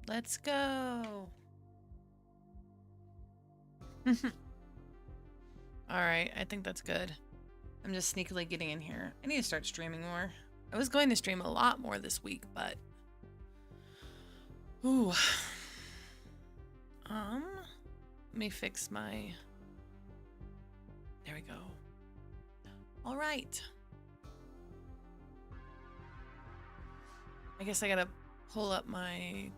Let's go. Alright, I think that's good. I'm just sneakily getting in here. I need to start streaming more. I was going to stream a lot more this week, but... Ooh. Let me fix my... There we go. Alright. I guess I gotta pull up my...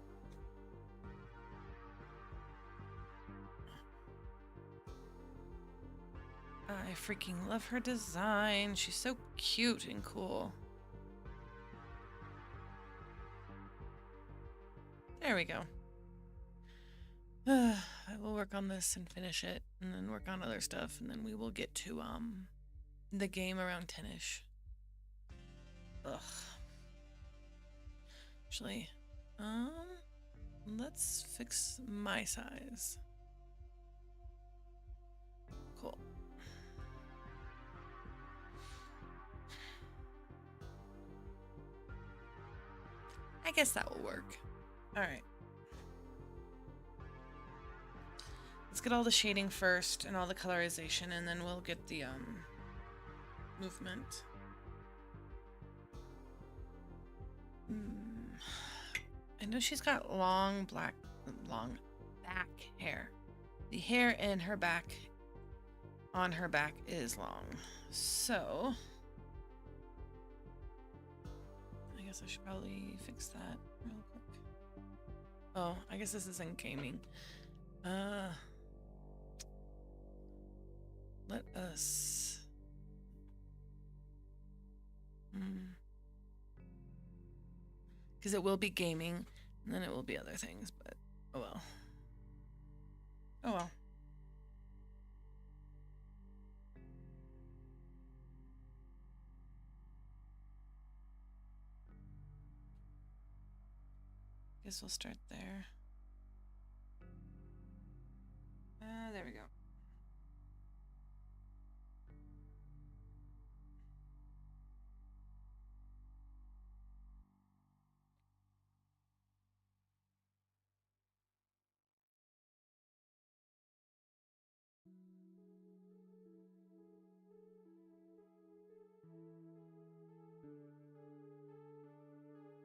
I freaking love her design. She's so cute and cool. There we go. I will work on this and finish it, and then work on other stuff, and then we will get to the game around 10ish. Ugh. Actually, let's fix my size. Cool. I guess that will work. All right. Let's get all the shading first and all the colorization, and then we'll get the movement. I know she's got long back hair. The hair in her back, on her back, is long. So I guess I should probably fix that real quick. Oh, I guess this isn't gaming. Let us... Because it will be gaming, and then it will be other things, but oh well. Oh well. Guess we'll start there. There we go.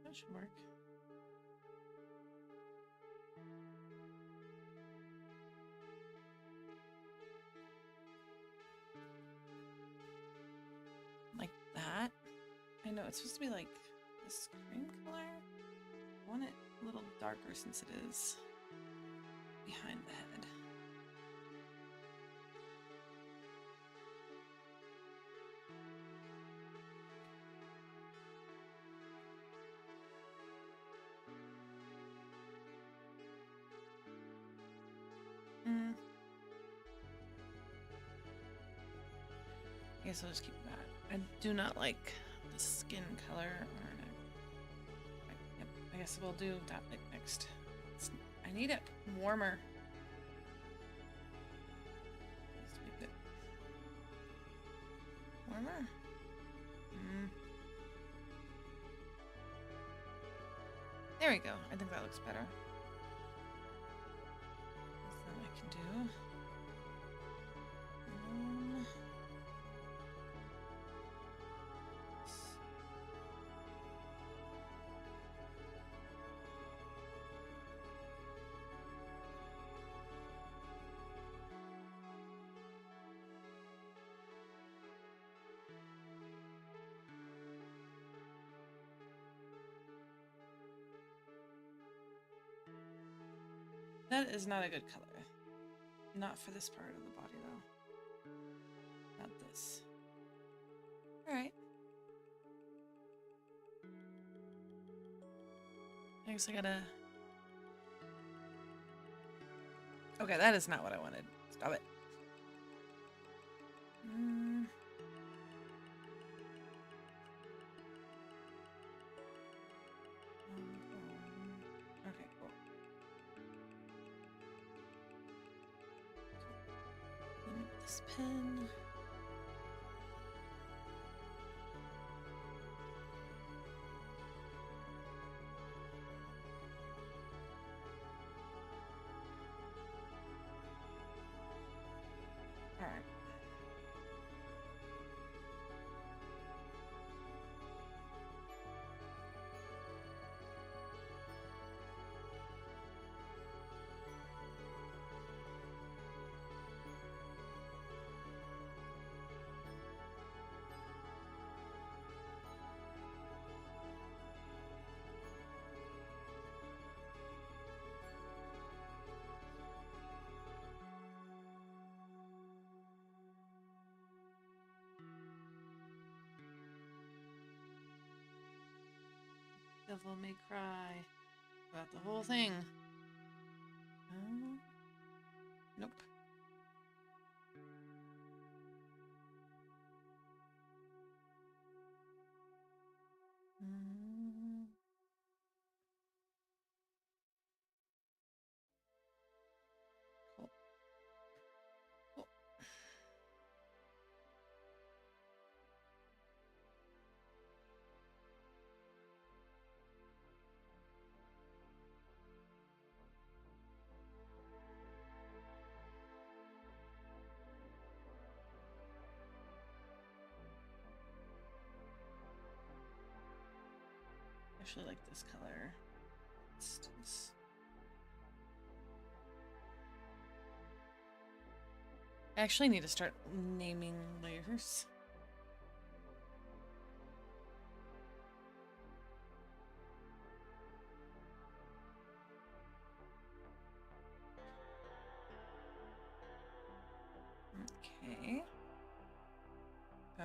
That should work. Like that. I know it's supposed to be like this cream color. I want it a little darker since it is behind the head. I guess I'll just keep that. I do not like the skin color. Yep, I guess we'll do that like next. I need it warmer. Needs to be a bit warmer. There we go. I think that looks better. That's what I can do. That is not a good color. Not for this part of the body, though. Not this. Alright. I guess I gotta... Okay, that is not what I wanted. Stop it. Okay, cool. This pen. Devil May Cry. About the whole thing. Nope. Cool. Cool. I actually like this color. I actually need to start naming layers. Okay. Oh.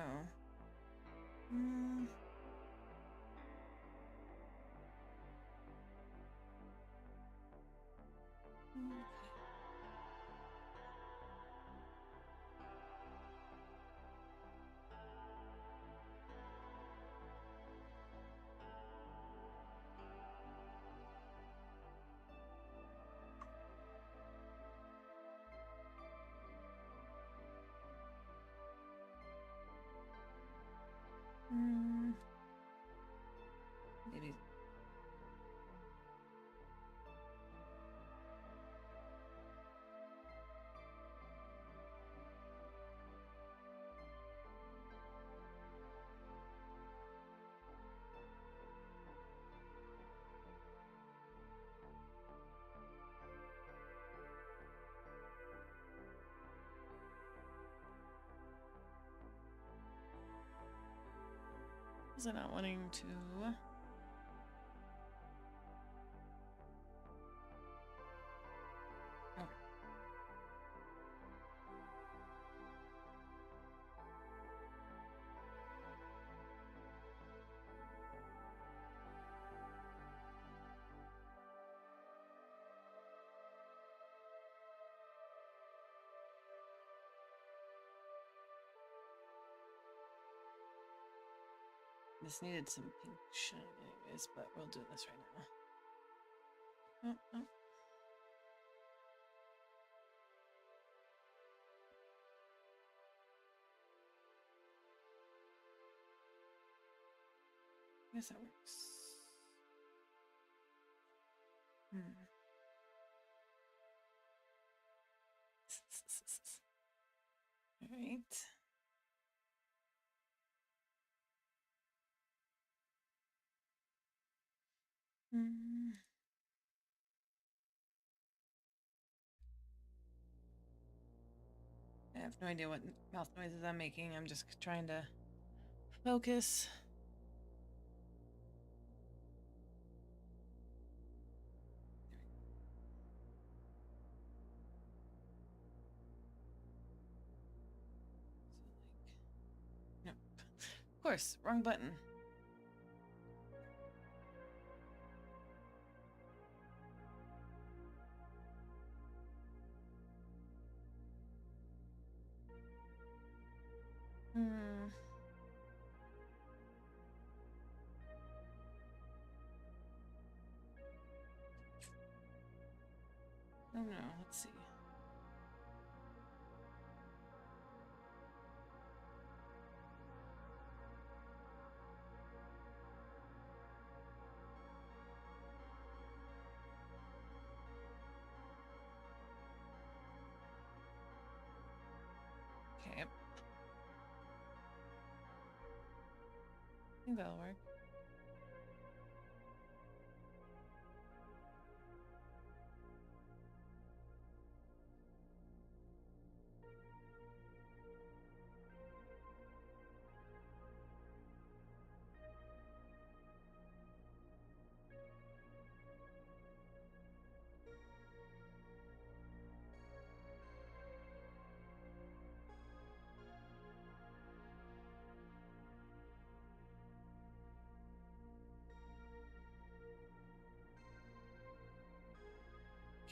Maybe. Is it not wanting to? Oh. This needed some pink shine anyways, but we'll do this right now. Oh. I guess that works. All right. I have no idea what mouth noises I'm making. I'm just trying to focus. No. Of course, wrong button. Oh no, let's see. Okay. I think that'll work.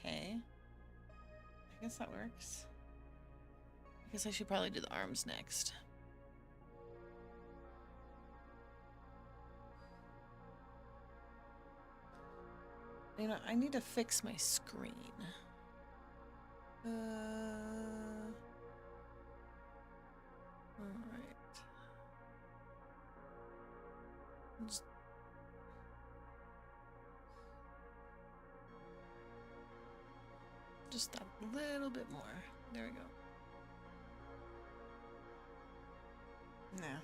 Okay. I guess that works. I guess I should probably do the arms next. You know, I need to fix my screen. Alright. Just a little bit more. There we go. Nah.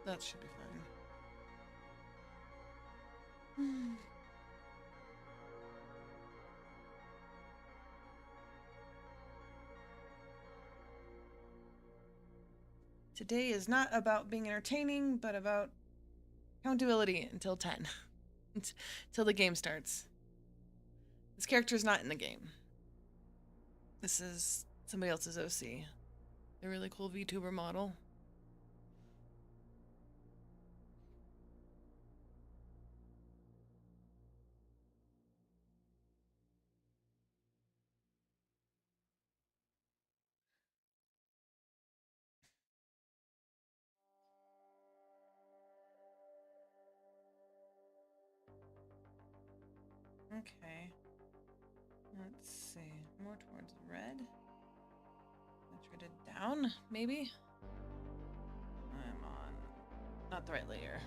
That should be fine. Today is not about being entertaining, but about accountability until 10. Until the game starts. This character is not in the game. This is somebody else's OC. A really cool VTuber model. Okay. Let's see. More towards red. Let's it down, maybe? I'm on not the right layer.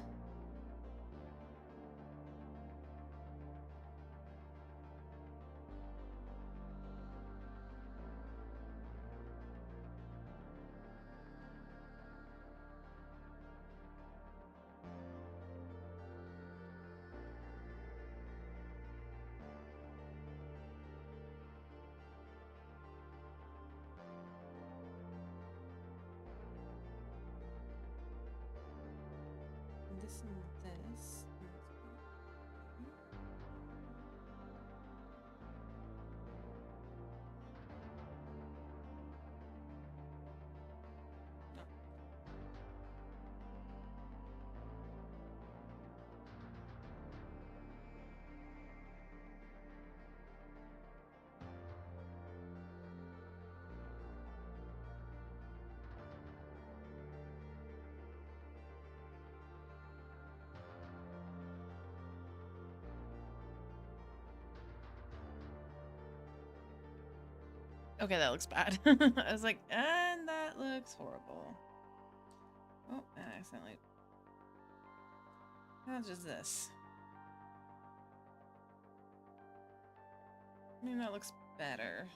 This and this. Okay, that looks bad. I was like, and that looks horrible. Oh, and I accidentally. How much is this? I mean, that looks better.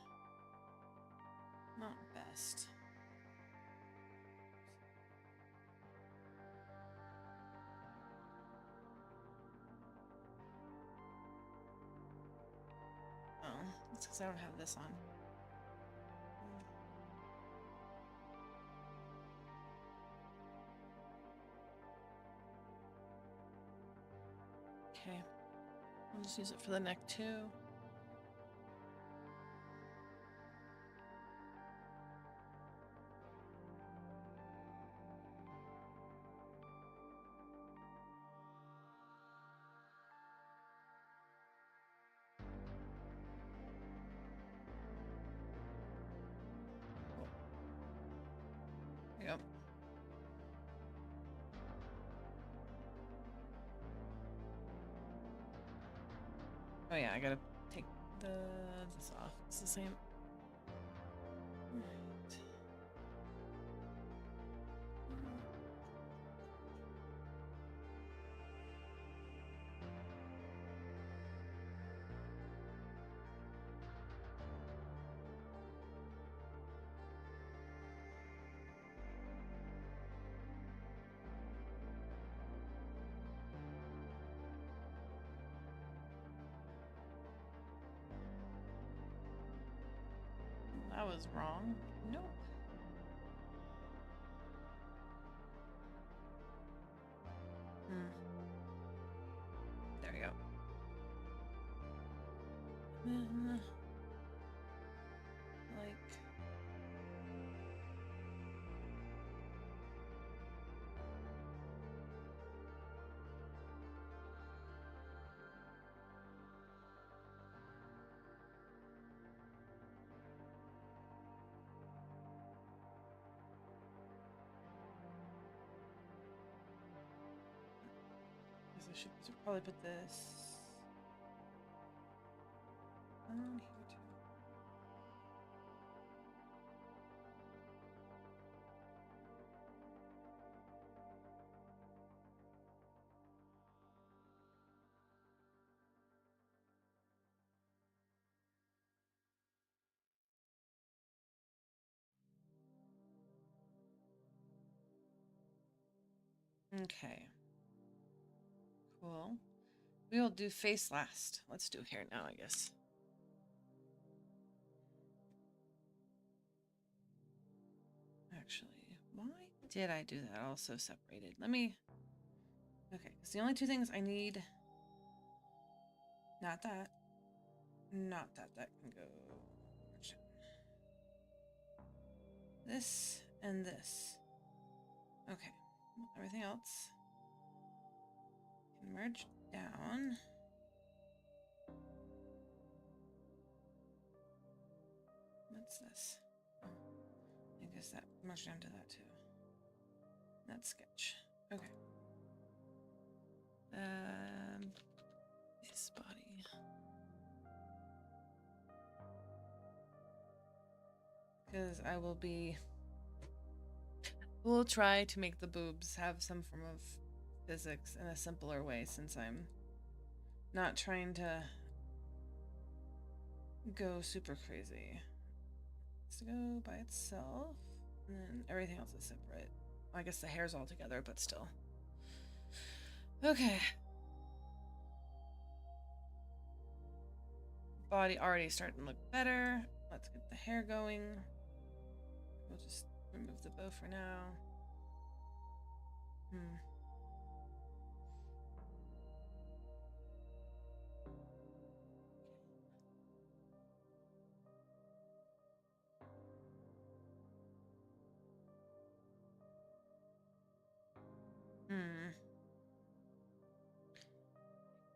Not best. Oh, that's because I don't have this on. Okay. I'll just use it for the neck too. Yep. Oh yeah, I gotta take this off. It's the same. Right. That was wrong. Nope. There we go. Like. I should probably put this on here too. Okay. Cool. We will do face last. Let's do hair now, I guess. Actually, why did I do that all so separated? Let me... Okay, it's the only two things I need. Not that. Not that. That can go... This and this. Okay. Everything else can merge down. What's this? Oh, I guess that merged down to that too. That's sketch. Okay. This body. Because I will be... We'll try to make the boobs have some form of physics in a simpler way, since I'm not trying to go super crazy. It's to go by itself, and then everything else is separate. I guess the hair's all together, but still. Okay. Body already starting to look better. Let's get the hair going. We'll just remove the bow for now.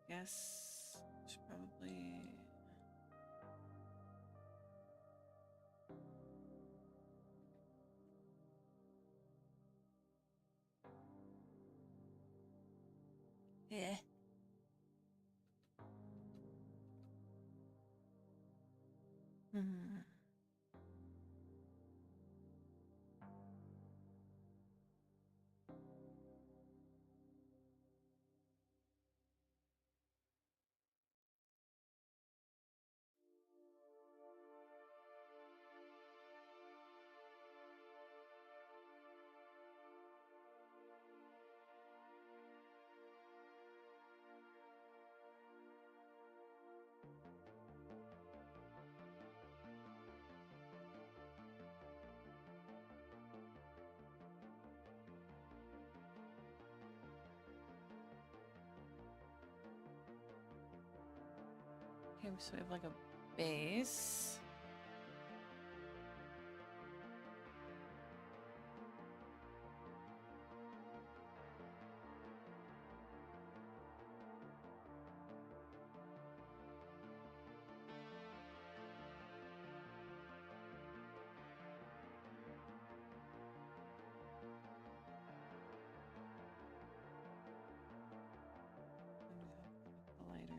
Guess should probably... Yeah. Okay, so we have like a base. Lighter.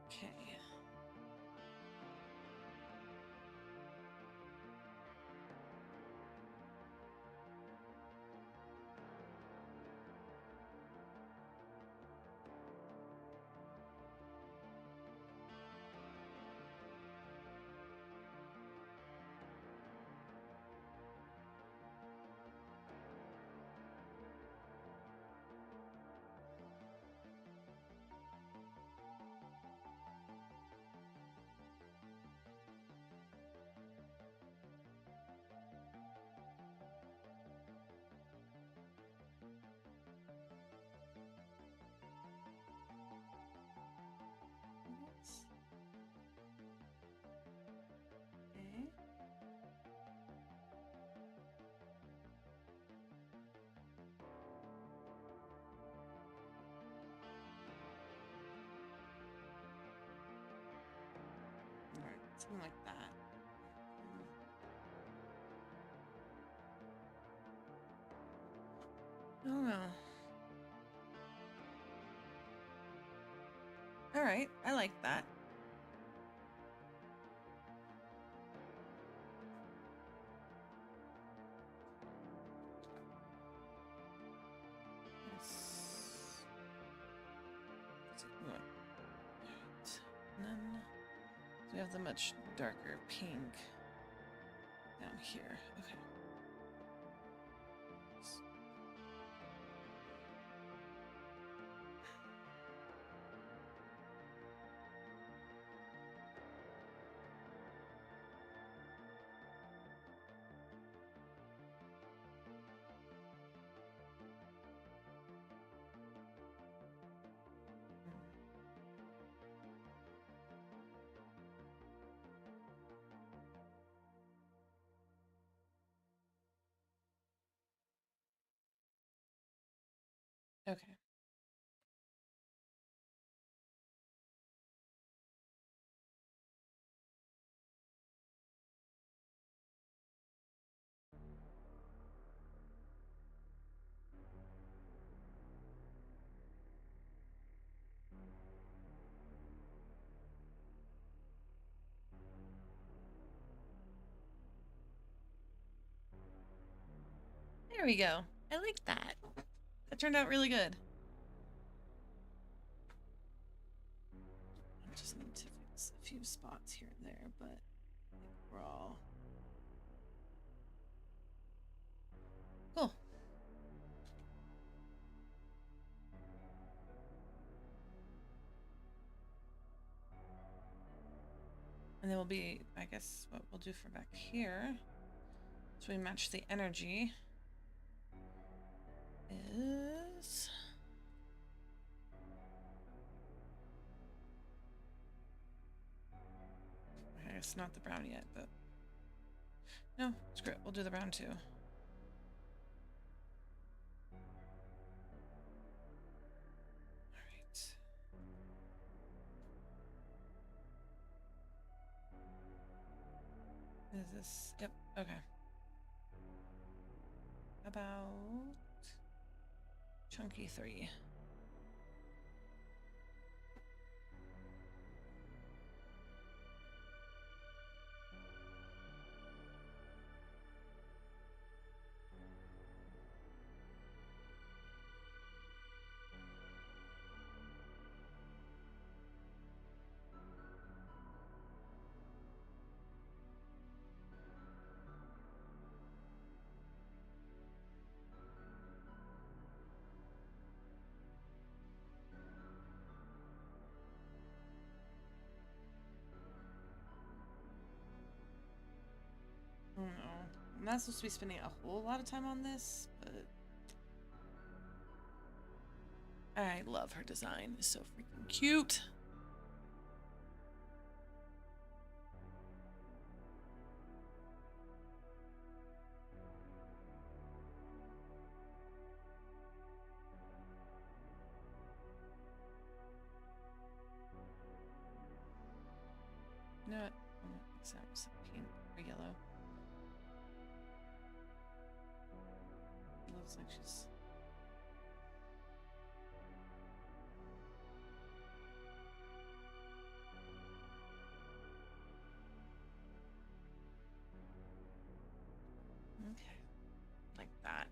Okay. Something like that. I don't know. All right, I like that. And then we have the much darker pink down here. Okay. Okay. There we go. I like that. That turned out really good. I just need to fix a few spots here and there, but we're all cool. And then we'll be, I guess, what we'll do for back here, so we match the energy, is I guess not the brown yet, but no, screw it. We'll do the brown too. All right. Is this? Yep. Okay. About chunky 3. I don't know. I'm not supposed to be spending a whole lot of time on this, but I love her design. It's so freaking cute. You know what? I'm gonna mix that with some pink or yellow. It looks like she's. Okay. Like that.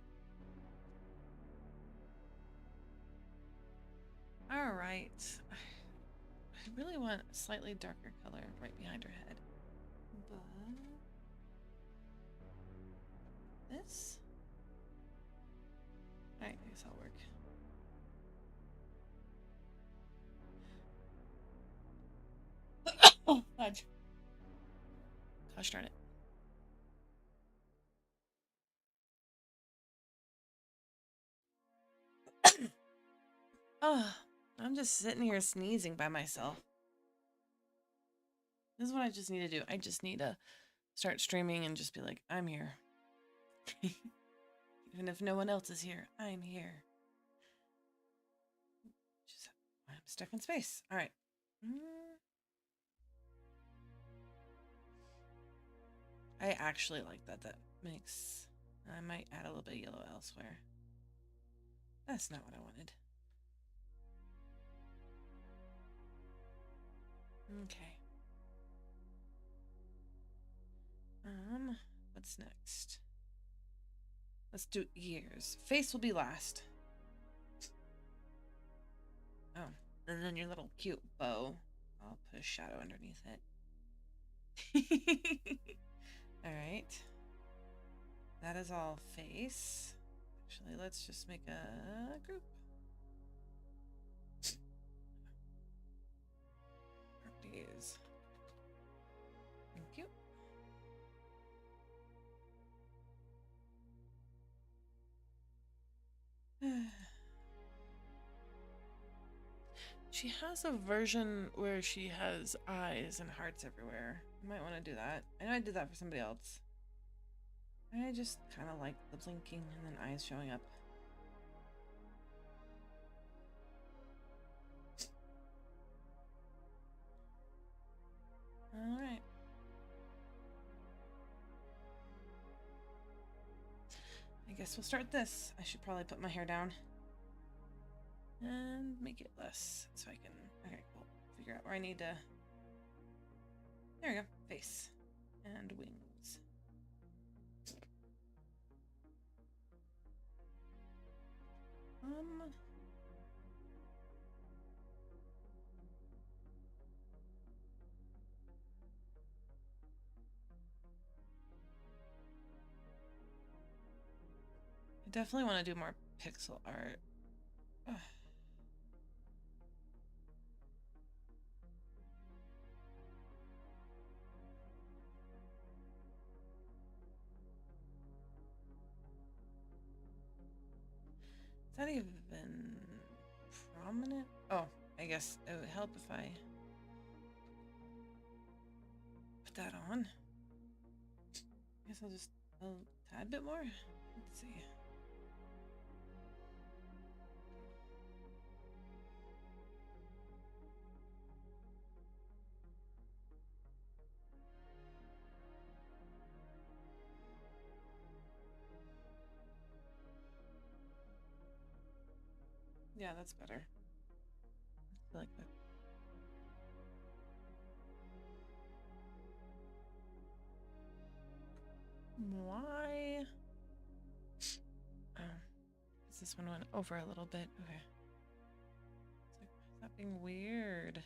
All right. I really want a slightly darker color right behind her head. But this? Alright, I guess that'll work. Oh, fudge. Gosh darn it. Oh, I'm just sitting here sneezing by myself. This is what I just need to do. I just need to start streaming and just be like, I'm here. Even if no one else is here, I'm here. Just, I'm stuck in space. All right. I actually like that. That makes... I might add a little bit of yellow elsewhere. That's not what I wanted. Okay. What's next? Let's do ears. Face will be last. Oh, and then your little cute bow. I'll put a shadow underneath it. All right. That is all face. Actually, let's just make a group. Properties. Thank you. She has a version where she has eyes and hearts everywhere. You might want to do that. I know I did that for somebody else. I just kind of like the blinking and then eyes showing up. All right. I guess we'll start this. I should probably put my hair down and make it less so I can... Okay, cool. Figure out where I need to... There we go. Face and wings. I definitely want to do more pixel art. Ugh. Is that even prominent? Oh, I guess it would help if I put that on. I guess I'll just a tad bit more. Let's see. Yeah, that's better. I feel like that. Why? Oh, this one went over a little bit. Okay. It's like, why is that being weird?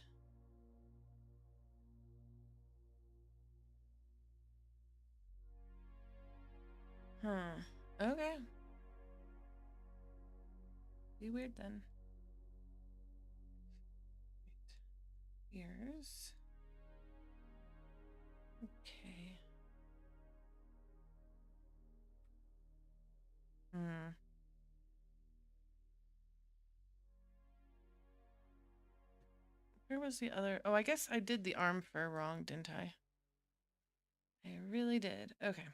Huh. Okay. Be weird then. Right. Ears. Okay. Hmm. Where was the other? Oh, I guess I did the arm fur wrong, didn't I? I really did. Okay.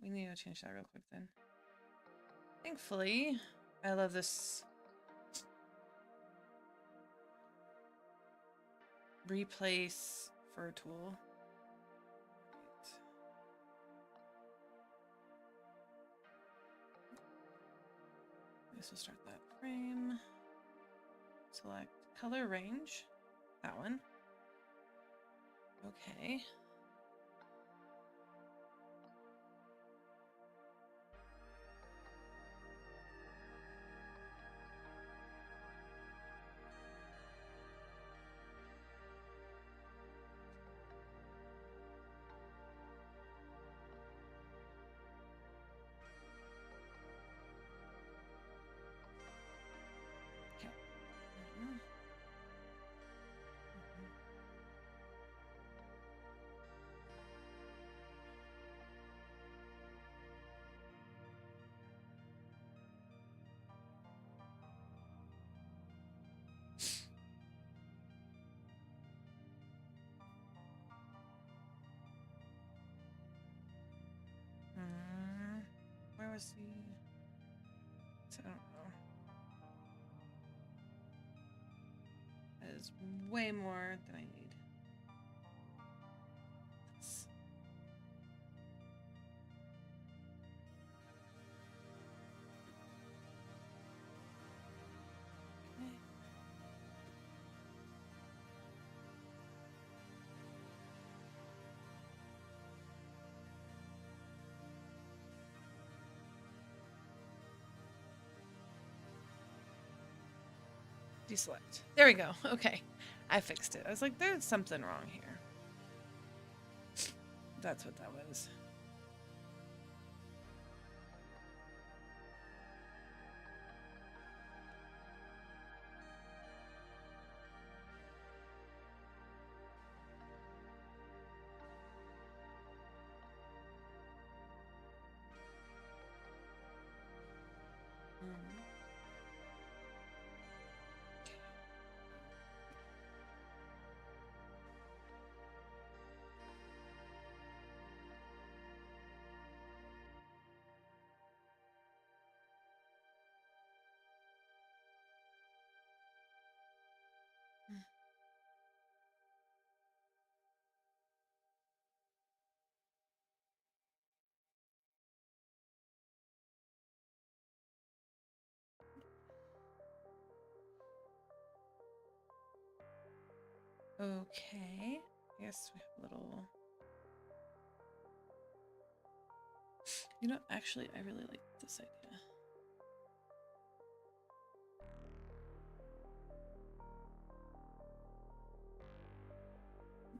We need to change that real quick then. Thankfully, I love this replace fur tool. This will start that frame. Select color range. That one. Okay. Where was the... I don't know. That is way more than I need. Deselect. There we go. Okay. I fixed it. I was like, there's something wrong here. That's what that was. Okay. I guess we have a little. You know, actually, I really like this idea.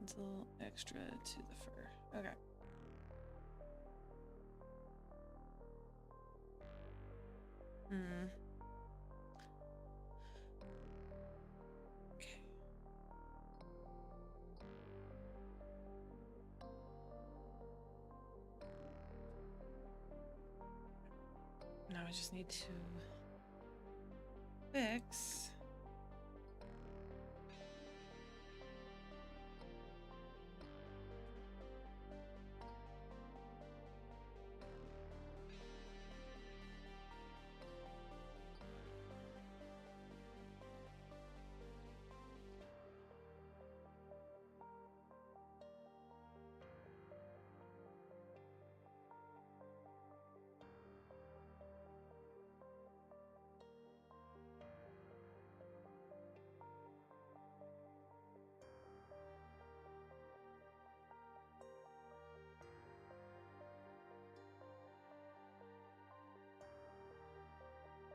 It's a little extra to the fur. Okay. Hmm. Okay. Now I just need to fix.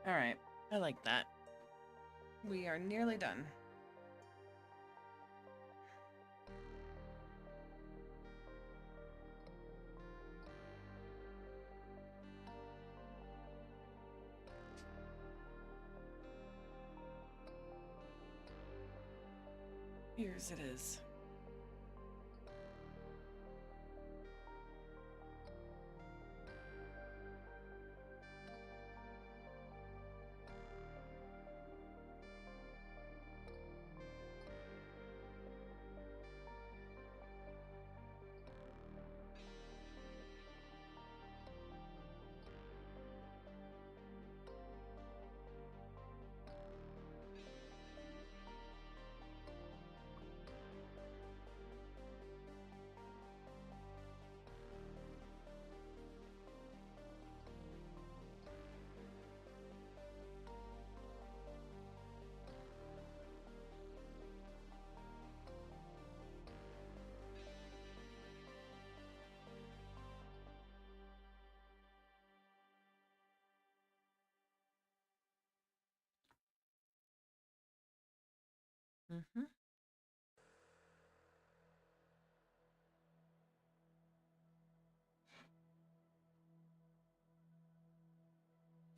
All right. I like that. We are nearly done. Here's it is. Mm-hmm.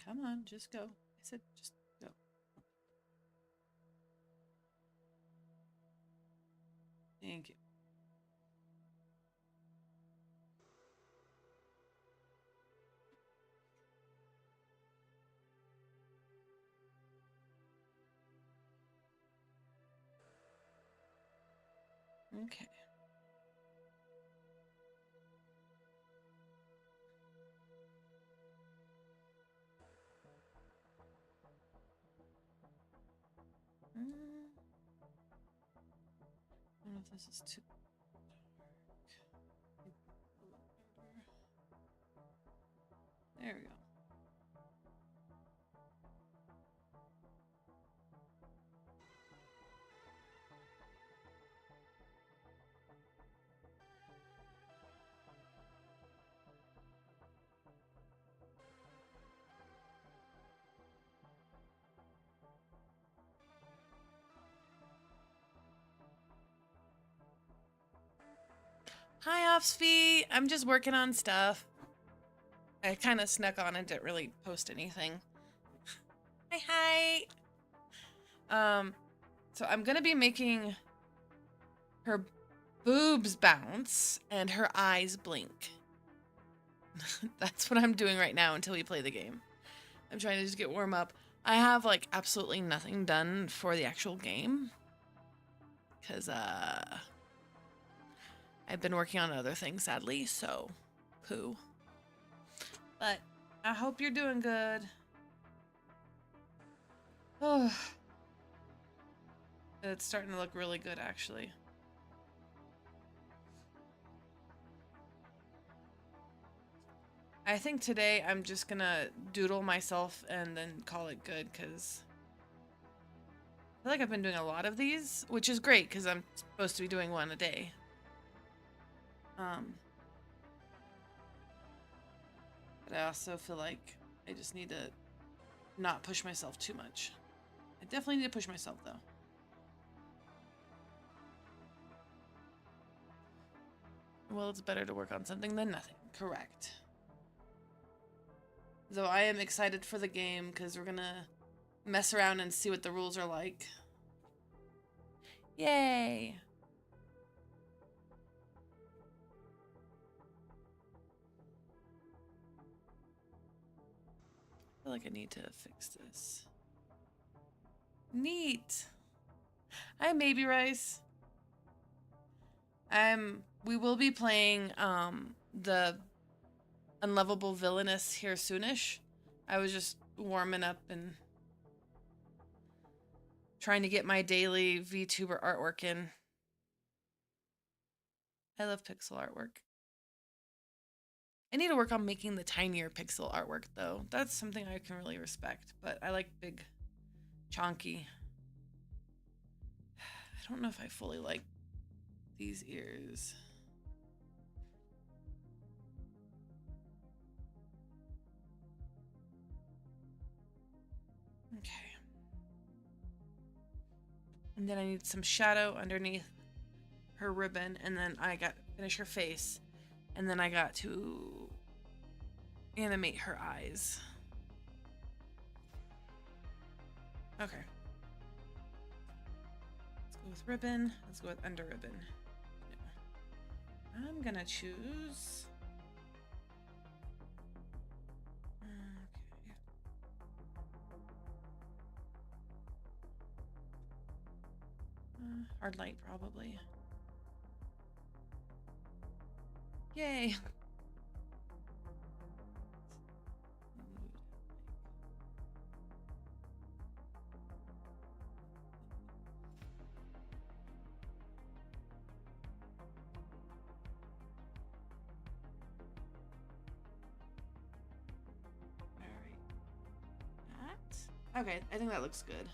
Come on, just go. I said just go. Thank you. Okay. I don't know if this is too dark. There we go. off, Svi. I'm just working on stuff. I kind of snuck on and didn't really post anything. Hi. So I'm gonna be making her boobs bounce and her eyes blink. That's what I'm doing right now until we play the game. I'm trying to just get warm up. I have like absolutely nothing done for the actual game. Because I've been working on other things, sadly, so poo. But I hope you're doing good. Oh, it's starting to look really good, actually. I think today I'm just gonna doodle myself and then call it good, because I feel like I've been doing a lot of these, which is great because I'm supposed to be doing one a day. But I also feel like I just need to not push myself too much. I definitely need to push myself, though. Well, it's better to work on something than nothing. Correct. Though I am excited for the game because we're gonna mess around and see what the rules are like. Yay! I feel like I need to fix this. Neat! Hi, Maybe Rice. We will be playing the Unlovable Villainess here soonish. I was just warming up and trying to get my daily VTuber artwork in. I love pixel artwork. I need to work on making the tinier pixel artwork, though. That's something I can really respect, but I like big, chonky. I don't know if I fully like these ears. Okay. And then I need some shadow underneath her ribbon, and then I got to finish her face, and then I got to animate her eyes. Okay. Let's go with ribbon. Let's go with under ribbon. No. I'm gonna choose. Okay. Hard light, probably. Yay! Okay, I think that looks good.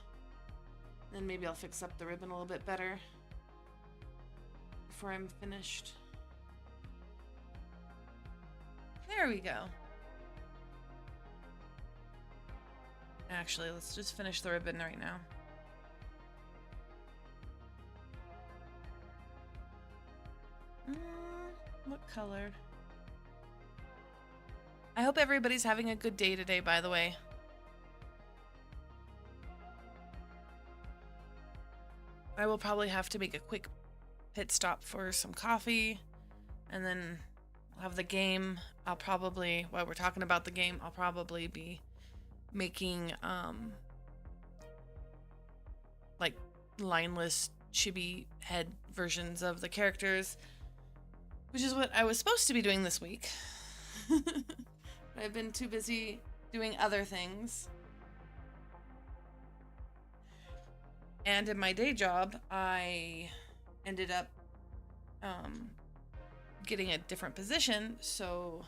Then maybe I'll fix up the ribbon a little bit better before I'm finished. There we go. Actually, let's just finish the ribbon right now. What color? I hope everybody's having a good day today, by the way. I will probably have to make a quick pit stop for some coffee, and then we'll have the game. I'll probably, while we're talking about the game, I'll probably be making like lineless chibi head versions of the characters, which is what I was supposed to be doing this week. But I've been too busy doing other things. And in my day job, I ended up getting a different position, so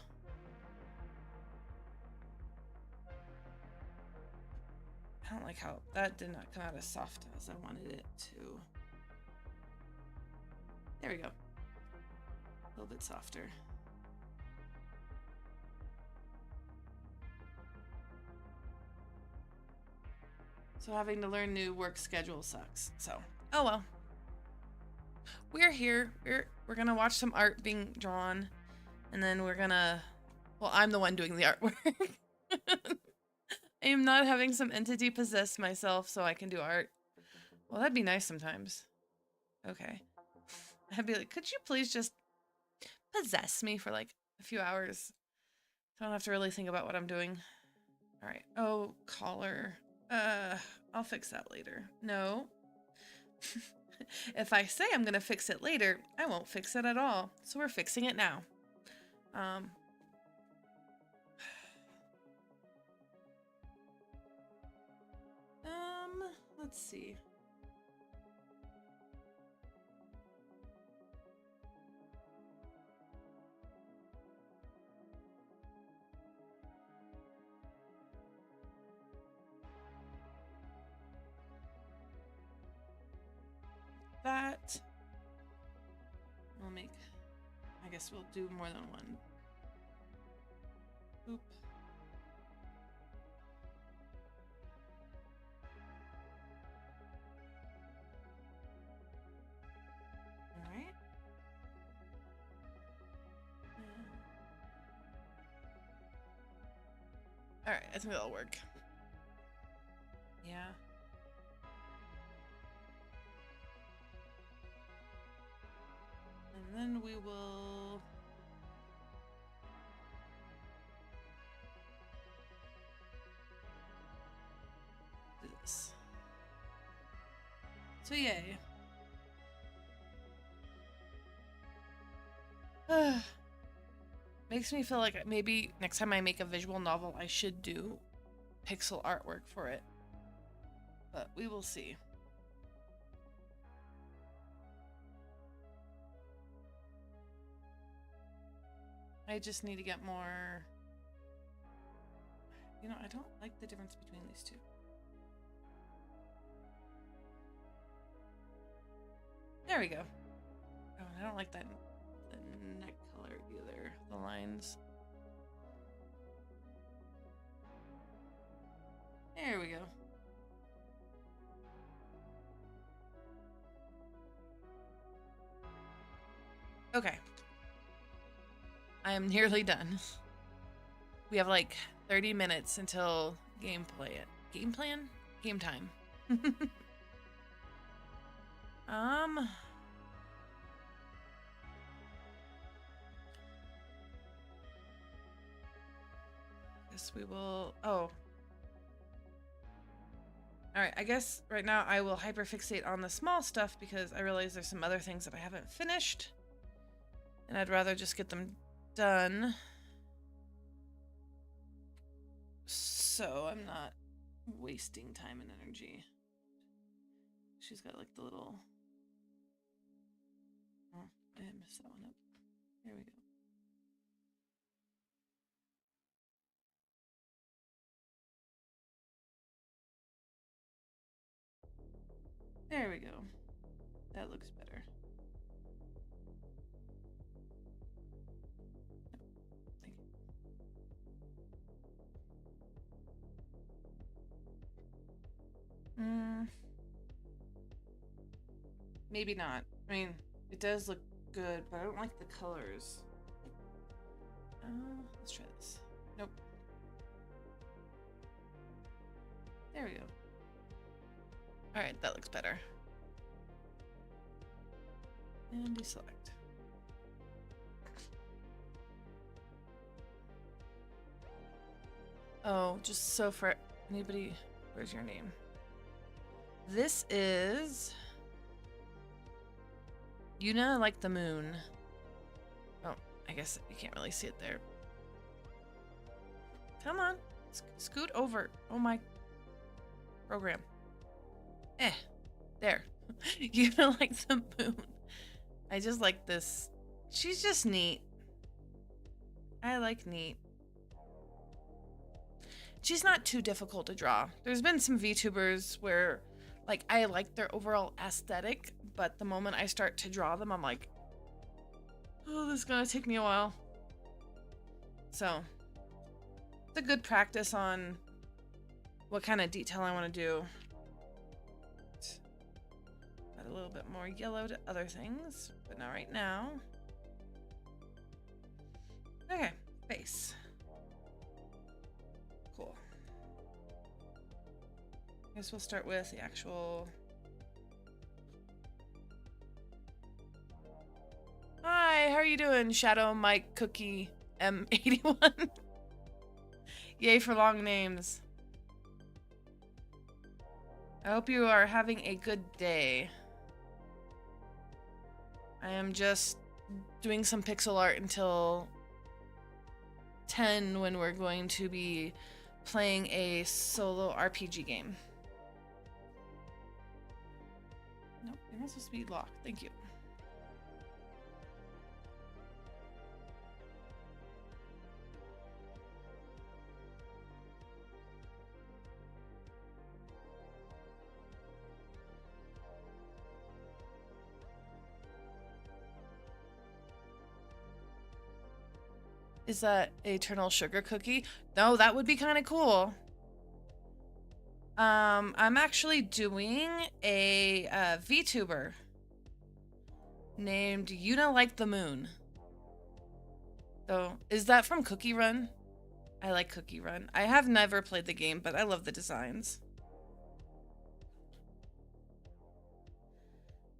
I don't like how that did not come out as soft as I wanted it to. There we go. A little bit softer. So having to learn new work schedule sucks. So, oh well. We're here. We're gonna watch some art being drawn, and then we're gonna. Well, I'm the one doing the artwork. I am not having some entity possess myself so I can do art. Well, that'd be nice sometimes. Okay. I'd be like, could you please just possess me for like a few hours? So I don't have to really think about what I'm doing. All right. Oh, collar. I'll fix that later. No. If I say I'm gonna fix it later, I won't fix it at all. So we're fixing it now. Um, let's see. That we'll make. I guess we'll do more than one. Oop. All right. All right, I think that'll work. Yeah. And then we will do this. So yay. Makes me feel like maybe next time I make a visual novel, I should do pixel artwork for it. But we will see. I just need to get more... You know, I don't like the difference between these two. There we go. Oh, I don't like that the neck color either. The lines. There we go. Okay. I am nearly done. We have like 30 minutes until gameplay. Game plan? Game time. Guess we will. Oh. Alright, I guess right now I will hyperfixate on the small stuff because I realize there's some other things that I haven't finished. And I'd rather just get them done. So I'm not wasting time and energy. She's got like the little... Oh, I messed that one up. Here we go. There we go. That looks better. Thank you. Maybe not. I mean, it does look good, but I don't like the colors. Let's try this. Nope. There we go. Alright, that looks better. And deselect. Oh, just so for anybody, where's your name? This is Yuna like the moon. Oh, I guess you can't really see it there. Come on, scoot over. Oh my program. There. Yuna like the moon. I just like this. She's just neat. I like neat. She's not too difficult to draw. There's been some VTubers where, like, I like their overall aesthetic, but the moment I start to draw them, I'm like, oh, this is gonna take me a while. So, it's a good practice on what kind of detail I want to do. a little bit more yellow to other things, but not right now. Okay, base. Cool. I guess we'll start with the actual... Hi, how are you doing, Shadow Mike Cookie M81? Yay for long names. I hope you are having a good day. I am just doing some pixel art until 10 when we're going to be playing a solo RPG game. Nope, you're not supposed to be locked. Thank you. Is that Eternal Sugar Cookie? No, that would be kind of cool. I'm actually doing a VTuber named Yuna Like the Moon. So, is that from Cookie Run? I like Cookie Run. I have never played the game, but I love the designs.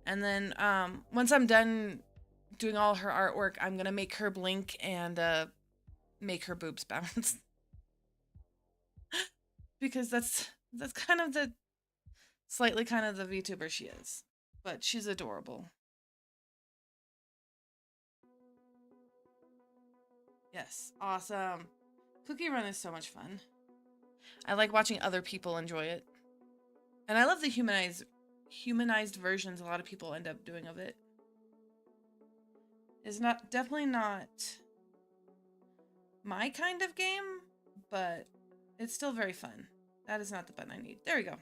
And then, once I'm done doing all her artwork, I'm gonna make her blink and, make her boobs bounce. Because that's kind of the slightly kind of the VTuber she is. But she's adorable. Yes, awesome. Cookie Run is so much fun. I like watching other people enjoy it. And I love the humanized versions a lot of people end up doing of it. It's definitely not my kind of game, but it's still very fun. That is not the button I need. There we go.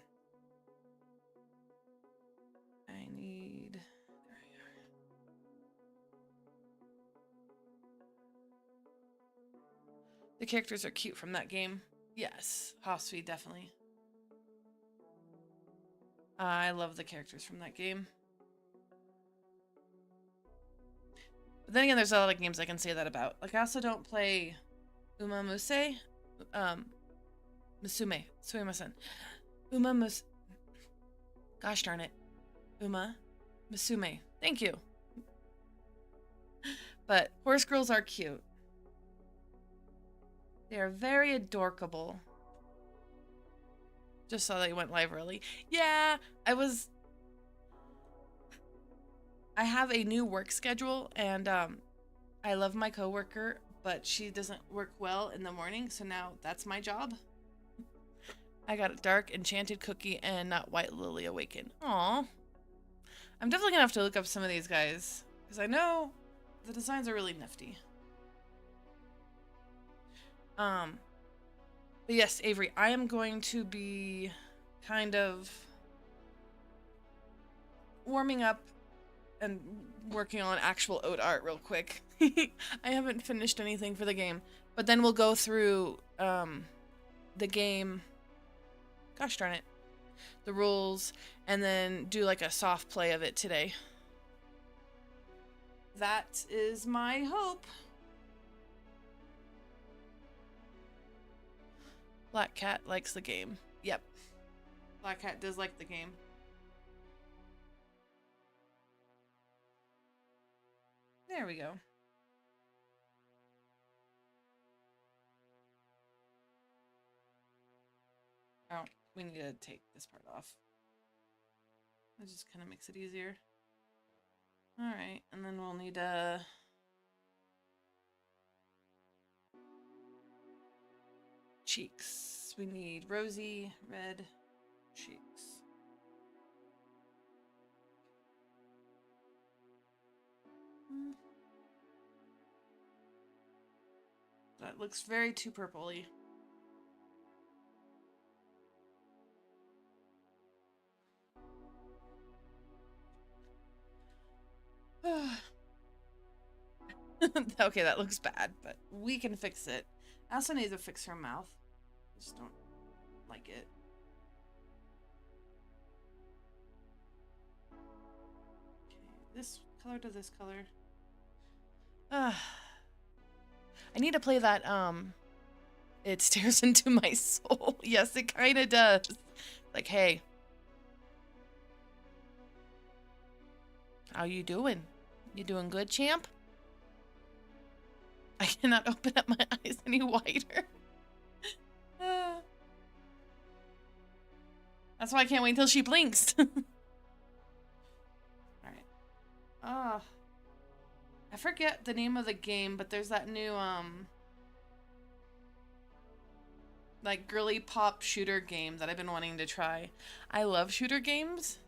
I need... There we are. The characters are cute from that game. Yes, Hosfi, definitely. I love the characters from that game. But then again, there's a lot of games I can say that about. Like, I also don't play Uma Musume. Suimasen. Gosh darn it. Uma Musume. Thank you. But horse girls are cute. They are very adorable. Just saw that you went live early. Yeah, I have a new work schedule, and I love my coworker, but she doesn't work well in the morning, so now that's my job. I got a dark enchanted cookie and not white lily awaken. Aw. I'm definitely gonna have to look up some of these guys, because I know the designs are really nifty. But yes, Avery, I am going to be kind of warming up and working on actual oat art real quick. I haven't finished anything for the game, but then we'll go through the game, gosh darn it, the rules, and then do like a soft play of it today. That is my hope. Black Cat likes the game. Yep. Black Cat does like the game. There we go. Oh, we need to take this part off. That just kind of makes it easier. Alright, and then we'll need cheeks. We need rosy red cheeks. That looks very too purpley. Okay, that looks bad, but we can fix it. I also need to fix her mouth. I just don't like it. this color to this color. I need to play that, It Stares Into My Soul. Yes, it kind of does. Like, hey. How you doing? You doing good, champ? I cannot open up my eyes any wider. That's why I can't wait until she blinks. Alright. I forget the name of the game, but there's that new, like, girly pop shooter game that I've been wanting to try. I love shooter games.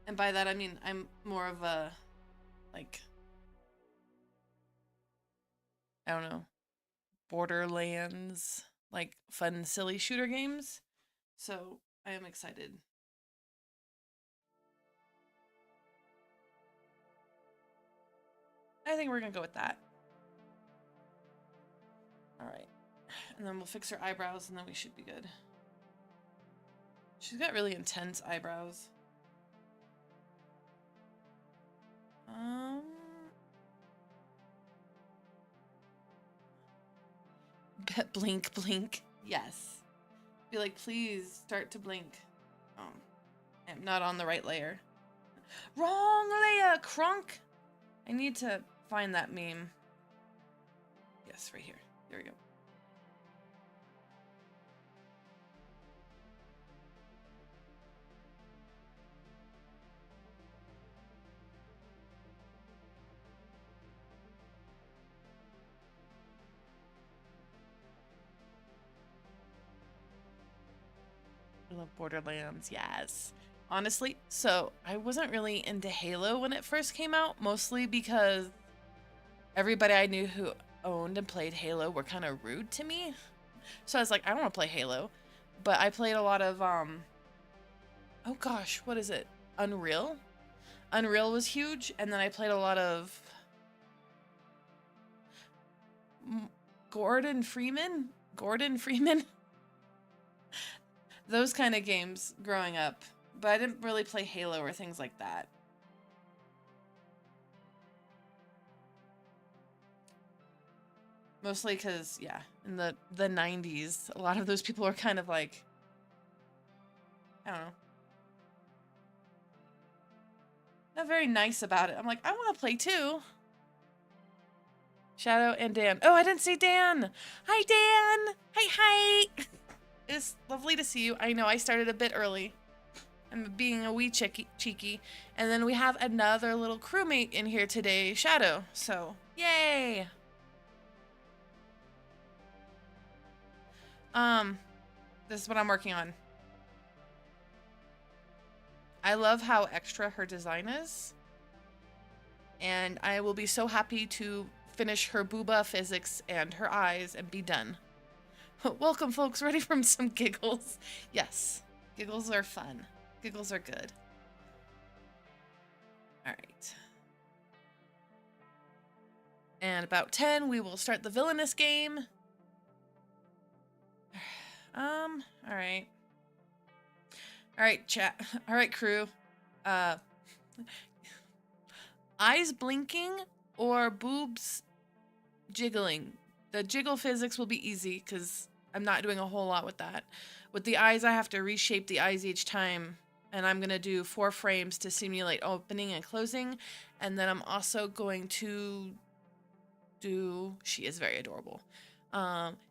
And by that, I mean, I'm more of a, like, I don't know, Borderlands, like, fun, silly shooter games. So, I am excited. I think we're gonna go with that. Alright. And then we'll fix her eyebrows and then we should be good. She's got really intense eyebrows. Blink, blink. Yes. Be like, please start to blink. Oh, I'm not on the right layer. Wrong layer, crunk. I need to find that meme. Yes, right here. There we go. I love Borderlands, yes. Honestly, so I wasn't really into Halo when it first came out, mostly because everybody I knew who owned and played Halo were kind of rude to me. So I was like, I don't want to play Halo. But I played a lot of, oh gosh, what is it? Unreal? Unreal was huge, and then I played a lot of Gordon Freeman? Those kind of games growing up. But I didn't really play Halo or things like that. Mostly because, yeah, in the 90s, a lot of those people were kind of like, I don't know, not very nice about it. I'm like, I want to play too. Shadow and Dan. Oh, I didn't see Dan. Hi, Dan. Hi. It's lovely to see you. I know I started a bit early. I'm being a wee cheeky. And then we have another little crewmate in here today, Shadow. So, yay. This is what I'm working on. I love how extra her design is. And I will be so happy to finish her booba physics and her eyes and be done. Welcome, folks. Ready for some giggles? Yes. Giggles are fun. Giggles are good. Alright. And about 10, we will start the Villainess game. Alright. Alright, chat. Alright, crew. Eyes blinking or boobs jiggling. The jiggle physics will be easy because I'm not doing a whole lot with that. With the eyes, I have to reshape the eyes each time. And I'm going to do 4 frames to simulate opening and closing. And then I'm also going to do... She is very adorable.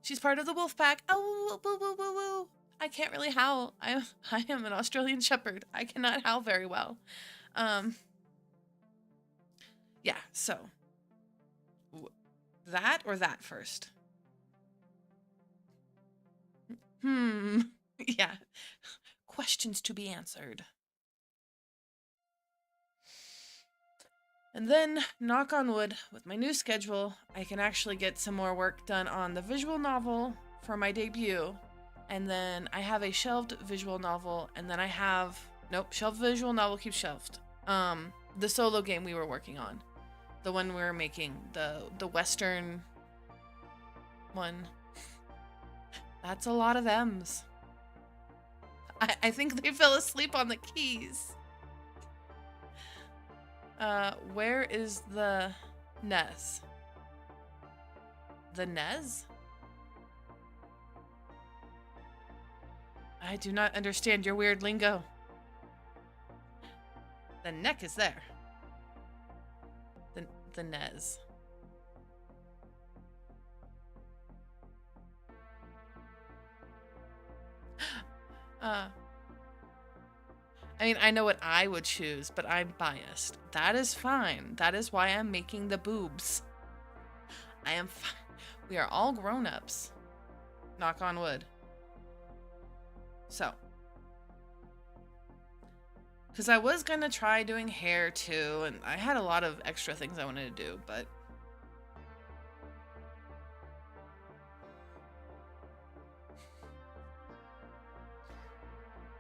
She's part of the wolf pack. Oh, woo, woo, woo, woo. I can't really howl. I am an Australian Shepherd. I cannot howl very well. Yeah, so... That or that first? Yeah. Questions to be answered. And then, knock on wood, with my new schedule, I can actually get some more work done on the visual novel for my debut. And then I have a shelved visual novel, and then I have... Nope, shelved visual novel keeps shelved. The solo game we were working on. The one we were making. The Western one. That's a lot of M's. I think they fell asleep on the keys. Where is the Nez? The Nez? I do not understand your weird lingo. The neck is there. The Nez. I mean, I know what I would choose, but I'm biased. That is fine. That is why I'm making the boobs. I am fine. We are all grown-ups. Knock on wood. So. Because I was going to try doing hair too, and I had a lot of extra things I wanted to do, but...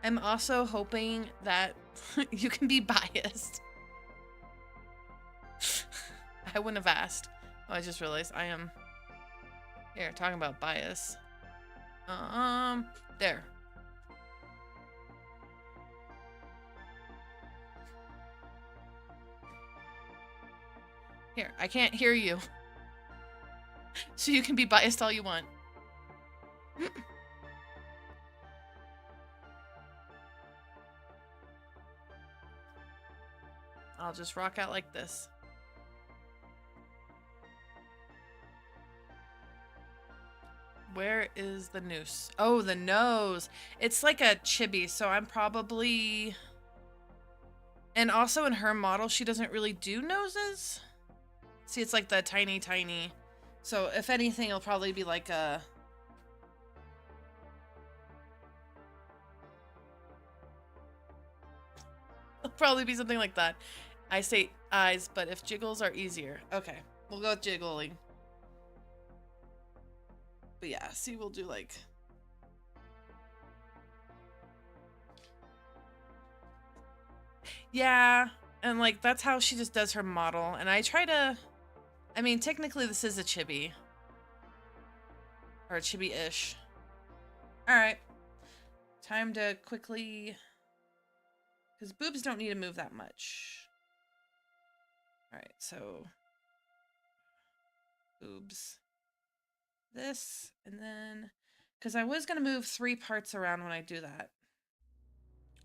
I'm also hoping that you can be biased. I wouldn't have asked. Oh, I just realized I am... Here, talking about bias. There. Here, I can't hear you. So you can be biased all you want. I'll just rock out like this. Where is the noose? Oh, the nose. It's like a chibi, so I'm probably... And also in her model, she doesn't really do noses. See, it's like the tiny, tiny. So if anything, it'll probably be like a... It'll probably be something like that. I say eyes, but if jiggles are easier. Okay, we'll go with jiggling. But yeah, see, we'll do like... Yeah, and like that's how she just does her model. And I try to... I mean, technically this is a chibi. Or a chibi-ish. Alright. Time to quickly... Because boobs don't need to move that much. Alright, so... Boobs. This, and then... Because I was going to move 3 parts around when I do that.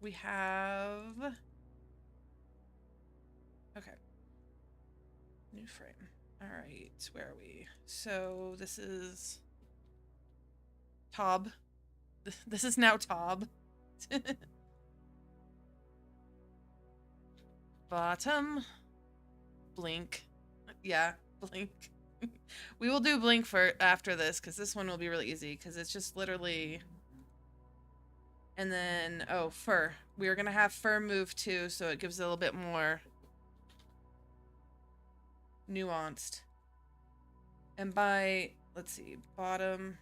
We have... Okay. New frame. Alright, where are we? So, this is... Tob. This is now Tob. Bottom. Blink. Yeah, blink. We will do blink for after this, because this one will be really easy, because it's just literally... And then, oh, fur. We are going to have fur move too, so it gives it a little bit more nuanced. And by, let's see, bottom...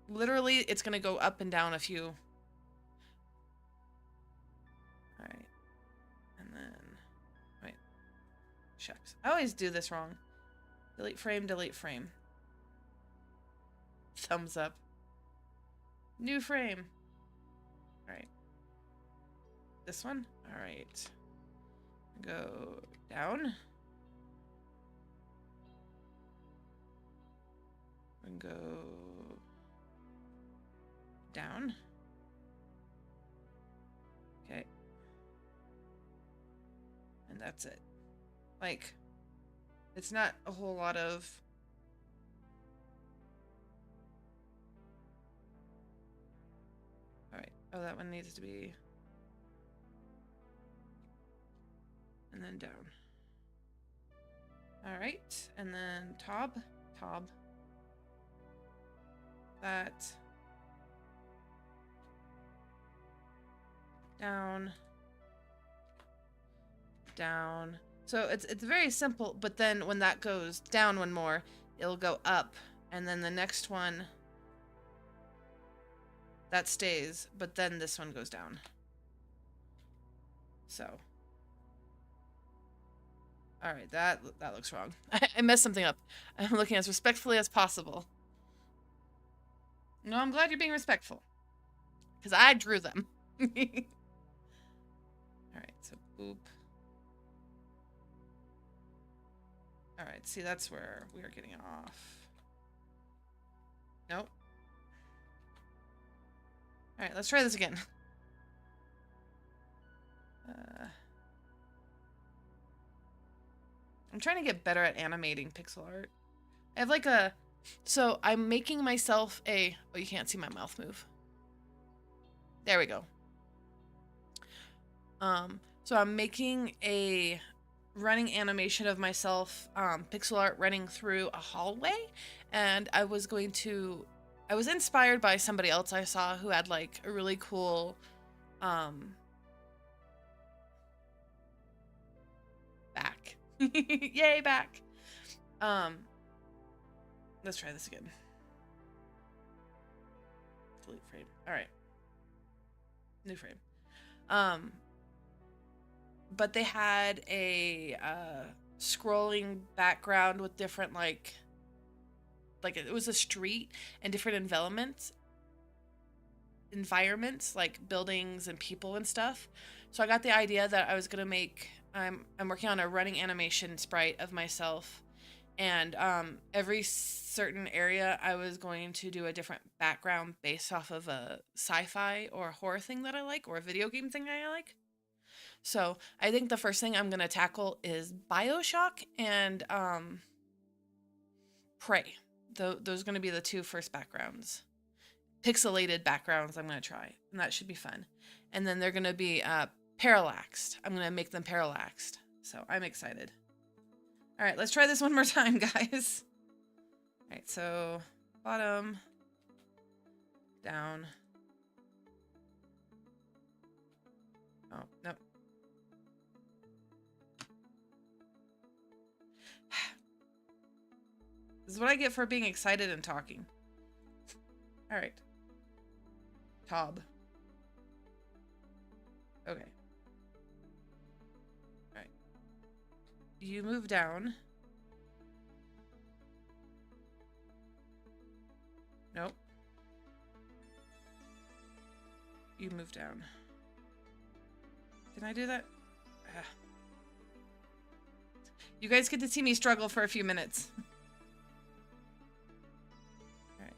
literally, it's going to go up and down a few. Alright. And then... Wait. Shucks. I always do this wrong. Delete frame, delete frame. Thumbs up. New frame. Alright. This one? Alright. Go down. And go down. Okay. And that's it. Like, it's not a whole lot of... Alright. Oh, that one needs to be... And then down. Alright. And then Tob. That. Down. Down. So it's very simple, but then when that goes down one more, it'll go up. And then the next one, that stays, but then this one goes down. So. Alright, that looks wrong. I messed something up. I'm looking as respectfully as possible. No, I'm glad you're being respectful. Because I drew them. All right, so boop. All right, see, that's where we are getting off. Nope. All right, let's try this again. I'm trying to get better at animating pixel art. I have like a... So I'm making myself a... Oh, you can't see my mouth move. There we go. So I'm making a running animation of myself, pixel art running through a hallway. And I was inspired by somebody else I saw who had like a really cool, back. Yay, back. Let's try this again. Delete frame. All right. New frame. But they had a scrolling background with different like it was a street and different environments like buildings and people and stuff. So I got the idea that I was gonna make. I'm working on a running animation sprite of myself, and every certain area I was going to do a different background based off of a sci-fi or a horror thing that I like or a video game thing I like. So I think the first thing I'm going to tackle is BioShock and Prey. Those are going to be the two first backgrounds. Pixelated backgrounds I'm going to try, and that should be fun. And then they're going to be parallaxed. I'm going to make them parallaxed. So I'm excited. All right, let's try this one more time, guys. All right, so bottom, down. Oh, nope. This is what I get for being excited and talking. All right. Tob. Okay. All right. You move down. Nope. You move down. Can I do that? You guys get to see me struggle for a few minutes. All right.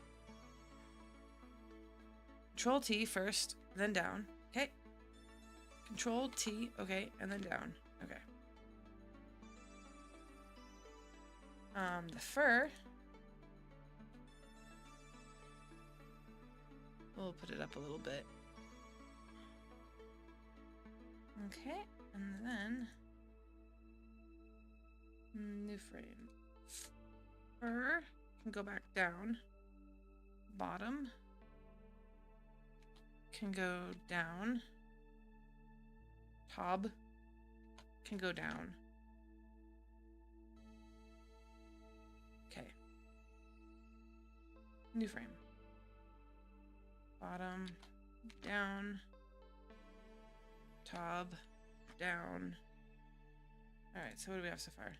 Control T first, then down. Okay. Control T, okay, and then down. Okay. The fur. We'll put it up a little bit. Okay, and then new frame. Fur can go back down. Bottom can go down. Tob can go down. Okay. New frame. Bottom, down. Tob, down. Alright, so what do we have so far?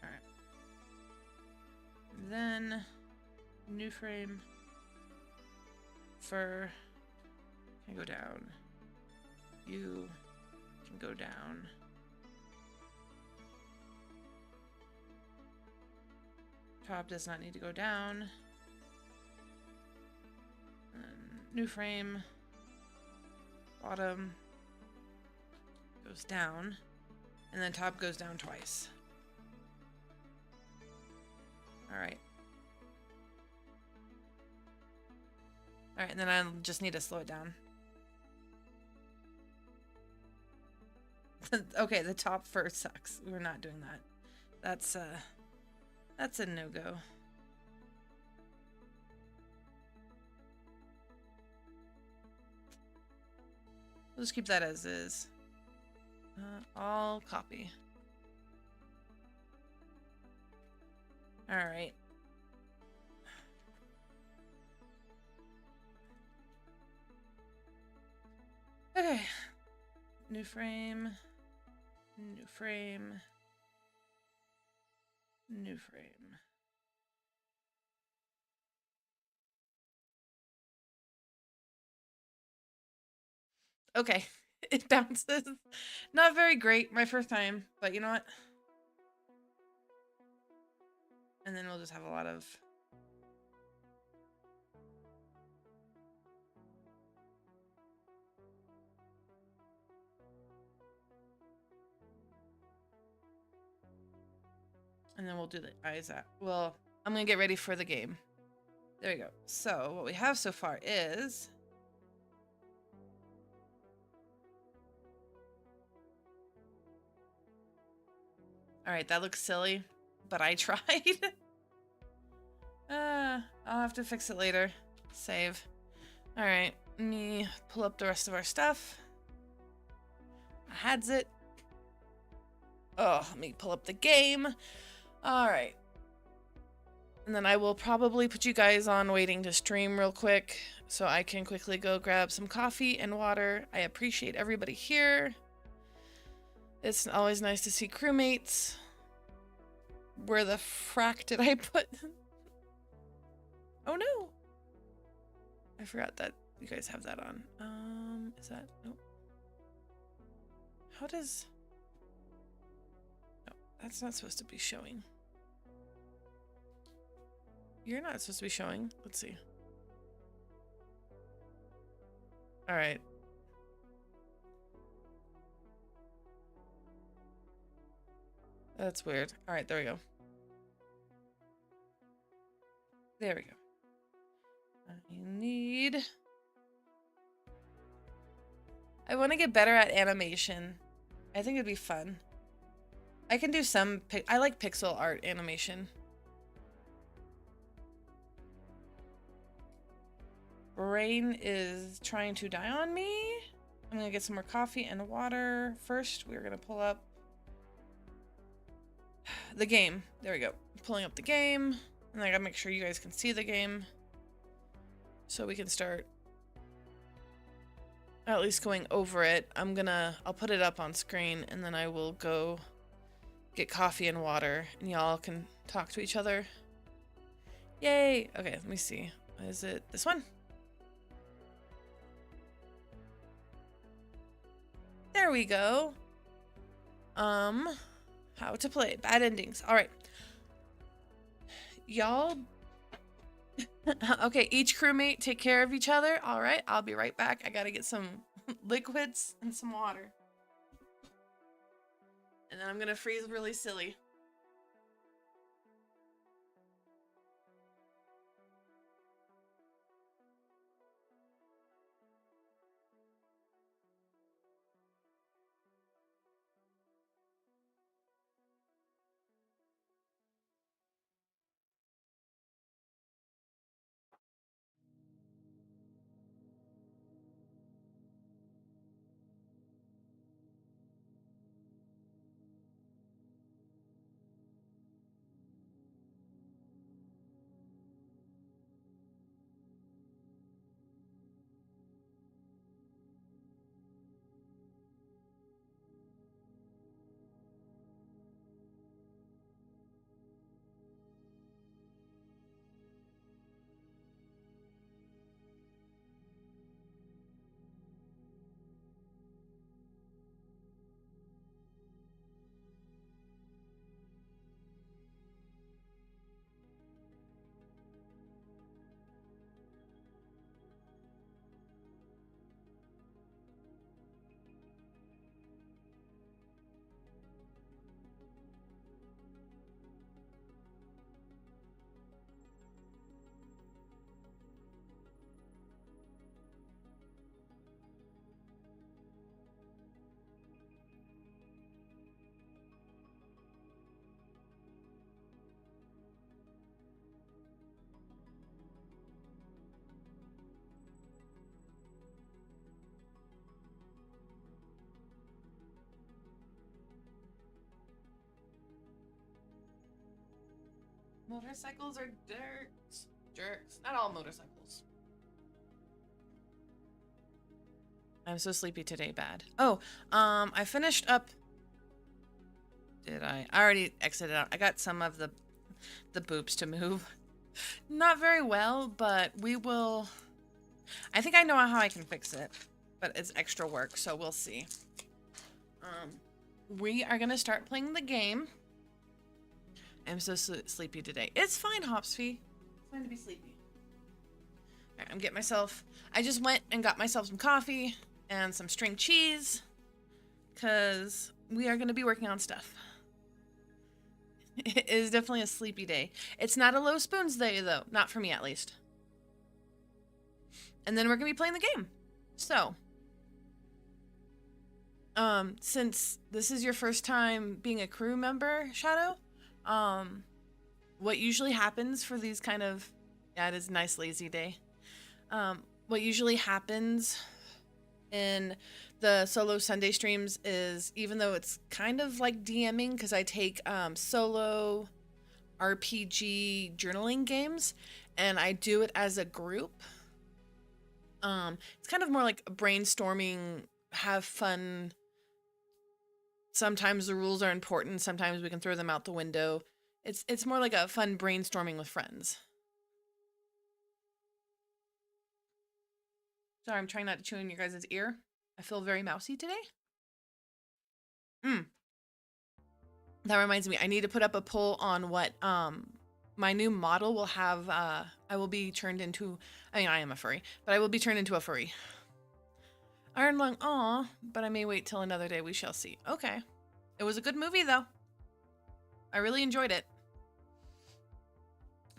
Alright. Then, new frame. Fur can go down. You can go down. Top does not need to go down. New frame. Bottom goes down. And then top goes down twice. Alright. Alright, and then I just need to slow it down. Okay, the top first sucks. We're not doing that. That's a no-go. We'll just keep that as is. I'll copy. Alright. Okay. New frame. New frame. New frame. Okay. It bounces. Not very great. My first time. But you know what? And then we'll just have a lot of... And then we'll do the eyes out. Well, I'm going to get ready for the game. There we go. So what we have so far is... Alright, that looks silly, but I tried. I'll have to fix it later. Save. Alright, let me pull up the rest of our stuff. I had it. Oh, let me pull up the game. Alright. And then I will probably put you guys on waiting to stream real quick so I can quickly go grab some coffee and water. I appreciate everybody here. It's always nice to see crewmates. Where the frack did I put? Oh no! I forgot that you guys have that on. Is that... Nope. How does... No, that's not supposed to be showing. You're not supposed to be showing. Let's see. Alright. That's weird. Alright, there we go. There we go. I need... I want to get better at animation. I think it'd be fun. I can do some... I like pixel art animation. Brain is trying to die on me. I'm gonna get some more coffee and water. First, we're gonna pull up the game. There we go. Pulling up the game. And I gotta make sure you guys can see the game. So we can start at least going over it. I'll put it up on screen and then I will go get coffee and water and y'all can talk to each other. Yay! Okay, let me see. Is it this one? There we go. How to play. Bad endings. Alright. Y'all... Okay, each crewmate take care of each other. Alright, I'll be right back. I gotta get some liquids and some water. And then I'm gonna freeze really silly. Motorcycles are jerks. Jerks. Not all motorcycles. I'm so sleepy today, bad. Oh, I finished up... Did I? I already exited out. I got some of the boops to move. Not very well, but we will... I think I know how I can fix it. but it's extra work, so we'll see. We are gonna start playing the game. I'm so sleepy today. It's fine, Hopsfee. It's fine to be sleepy. All right, I'm getting myself... I just went and got myself some coffee and some string cheese because we are going to be working on stuff. It is definitely a sleepy day. It's not a low spoons day, though. Not for me, at least. And then we're going to be playing the game. So, since this is your first time being a crew member, Shadow, what usually happens for these kind of... Yeah, it is a nice lazy day. What usually happens in the solo Sunday streams is, even though it's kind of like DMing, because I take solo RPG journaling games and I do it as a group. It's kind of more like brainstorming, have fun. Sometimes the rules are important, sometimes we can throw them out the window. It's more like a fun brainstorming with friends. Sorry, I'm trying not to chew in your guys' ear. I feel very mousy today. That reminds me, I need to put up a poll on what my new model will have. I will be turned into... I mean, I am a furry, but I will be turned into a furry. Iron Lung, aw, but I may wait till another day. We shall see. Okay. It was a good movie, though. I really enjoyed it.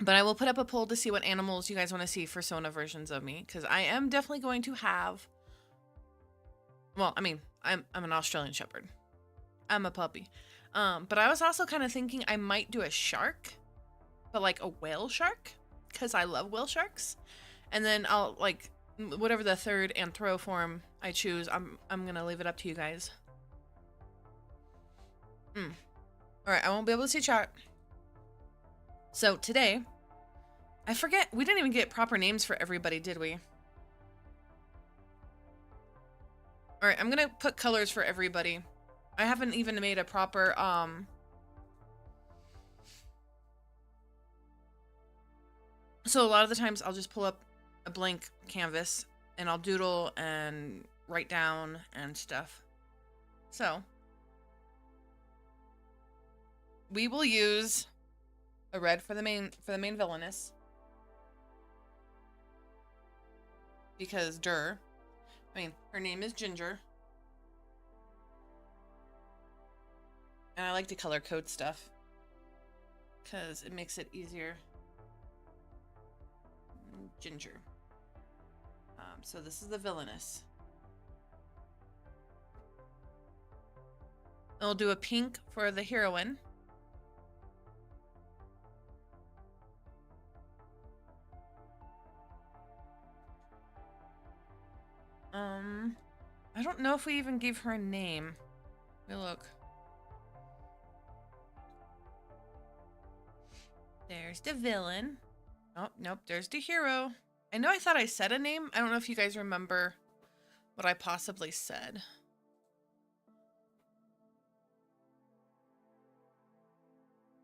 But I will put up a poll to see what animals you guys want to see for Sona versions of me, because I am definitely going to have... Well, I mean, I'm an Australian Shepherd. I'm a puppy. But I was also kind of thinking I might do a shark, but like a whale shark, because I love whale sharks. And then I'll, like, whatever the third anthro form I choose, I'm going to leave it up to you guys. Alright, I won't be able to see chat. So today, I forget, we didn't even get proper names for everybody, did we? Alright, I'm gonna put colors for everybody. I haven't even made a proper, So a lot of the times I'll just pull up a blank canvas and I'll doodle and write down and stuff. So, we will use a red for the main Villainess. Because I mean, her name is Ginger. And I like to color code stuff, because it makes it easier. Ginger. So this is the Villainess. And we'll do a pink for the heroine. I don't know if we even gave her a name. Let me look. There's the villain. Oh, nope, there's the hero. I know I thought I said a name. I don't know if you guys remember what I possibly said.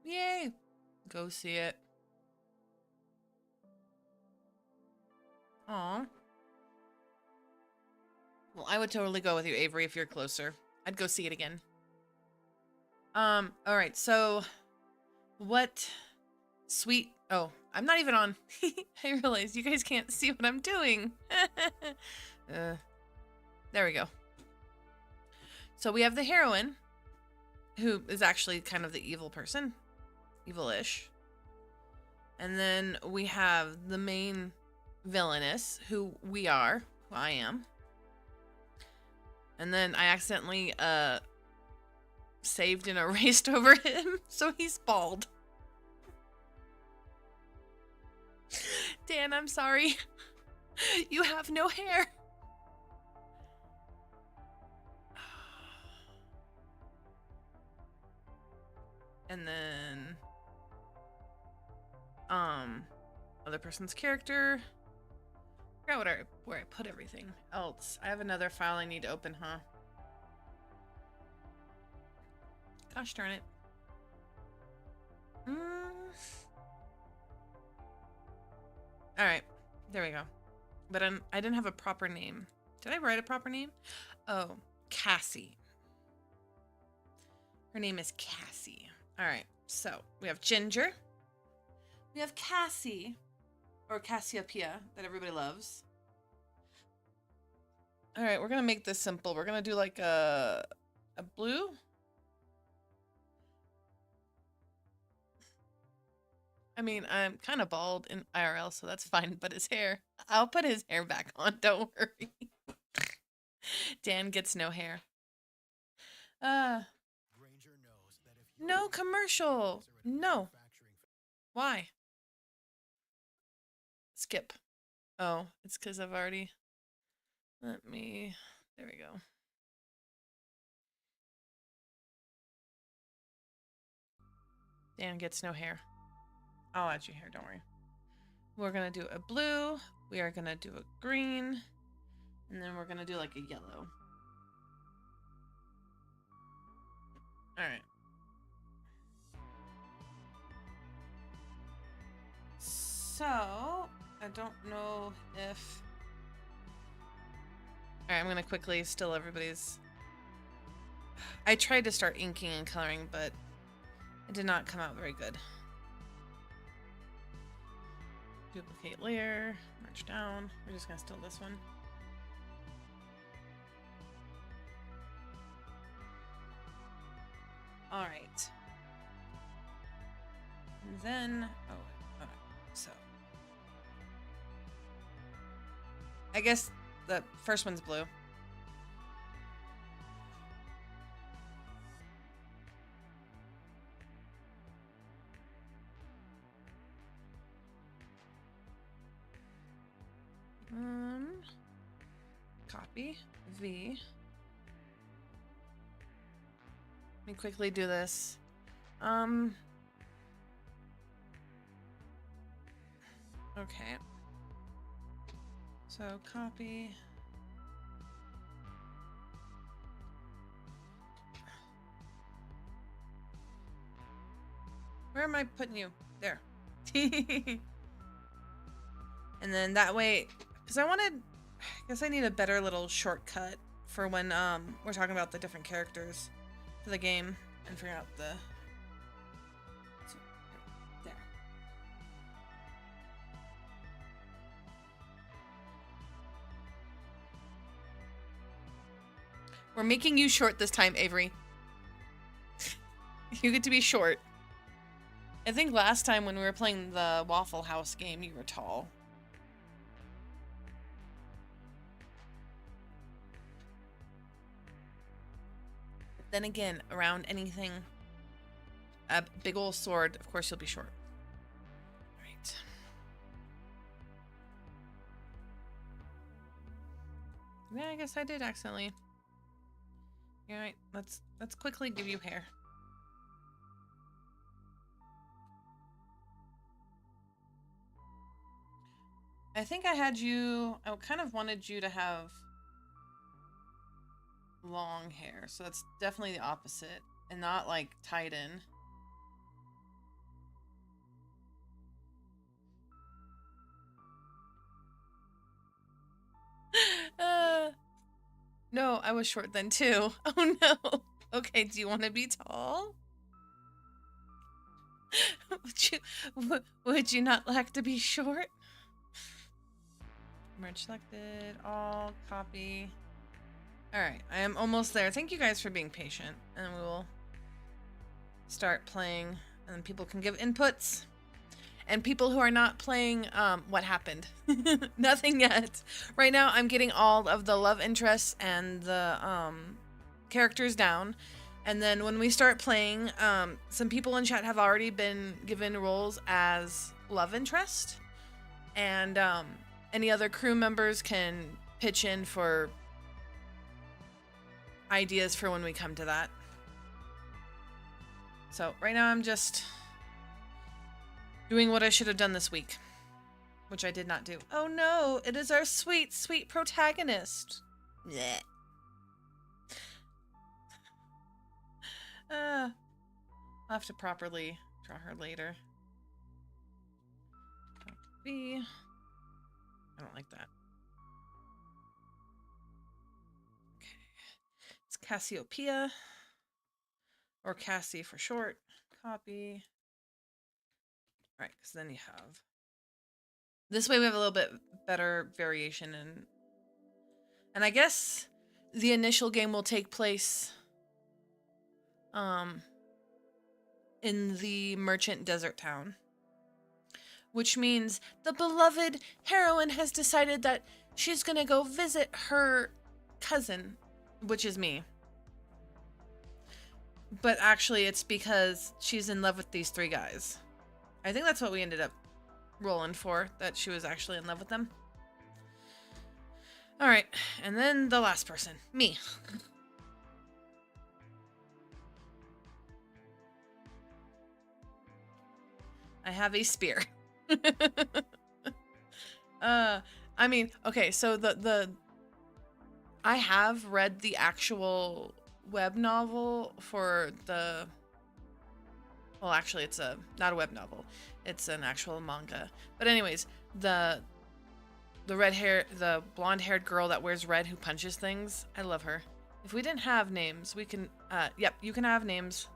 Yay! Go see it. Aw. Well, I would totally go with you, Avery, if you're closer. I'd go see it again. Alright, so... What... Sweet... Oh, I'm not even on. I realize you guys can't see what I'm doing. There we go. So we have the heroine, who is actually kind of the evil person. Evil-ish. And then we have the main Villainess, who we are. Who I am. And then I accidentally, saved and erased over him, so he's bald. Dan, I'm sorry. You have no hair. And then, other person's character. I forgot where I put everything else. I have another file I need to open, huh? Gosh darn it. Alright, there we go. But I didn't have a proper name. Did I write a proper name? Oh, Cassie. Her name is Cassie. All right, so we have Ginger. We have Cassie, or Cassiopeia, that everybody loves. All right, we're gonna make this simple. We're gonna do like a blue. I mean, I'm kind of bald in IRL, so that's fine, but his hair, I'll put his hair back on, don't worry. Dan gets no hair. No commercial. No. Why? Skip. Oh, it's because I've already... There we go. Dan gets no hair. I'll add you hair, don't worry. We're gonna do a blue, we are gonna do a green, and then we're gonna do like a yellow. Alright. So, I don't know if... Alright, I'm gonna quickly still everybody's... I tried to start inking and coloring, but it did not come out very good. Duplicate layer, merge down. We're just gonna still this one. All right. And then, oh, okay, so. I guess the first one's blue. Copy, V. Let me quickly do this. Okay. So copy. Where am I putting you? There. And then that way, because I guess I need a better little shortcut for when we're talking about the different characters for the game and figuring out the... So, there. We're making you short this time, Avery. You get to be short. I think last time when we were playing the Waffle House game, you were tall. But then again, around anything, a big old sword, of course you'll be short. Right. Yeah, I guess I did accidentally. Alright, let's quickly give you hair. I think I kind of wanted you to have long hair, so that's definitely the opposite, and not like tied in. No, I was short then too. Oh no. Okay, do you want to be tall? Would you not like to be short? Merge selected, all, copy. Alright, I am almost there. Thank you guys for being patient, and we will start playing, and then people can give inputs. And people who are not playing, what happened? Nothing yet. Right now, I'm getting all of the love interests and the characters down. And then when we start playing, some people in chat have already been given roles as love interest. And any other crew members can pitch in for ideas for when we come to that. So right now I'm just doing what I should have done this week, which I did not do. Oh no, it is our sweet, sweet protagonist. Blech. I'll have to properly draw her later. B. I don't like that. Cassiopeia, or Cassie for short. Copy. All right, because then you have... This way we have a little bit better variation and I guess the initial game will take place in the merchant desert town, which means the beloved heroine has decided that she's gonna go visit her cousin, which is me. But actually it's because she's in love with these 3 guys. I think that's what we ended up rolling for, that she was actually in love with them. All right, and then the last person, me. I have a spear. I mean, okay, so I have read the actual web novel for the... Well, actually, it's not a web novel. It's an actual manga. But anyways, the blonde-haired girl that wears red who punches things, I love her. If we didn't have names, we can... Yep, you can have names.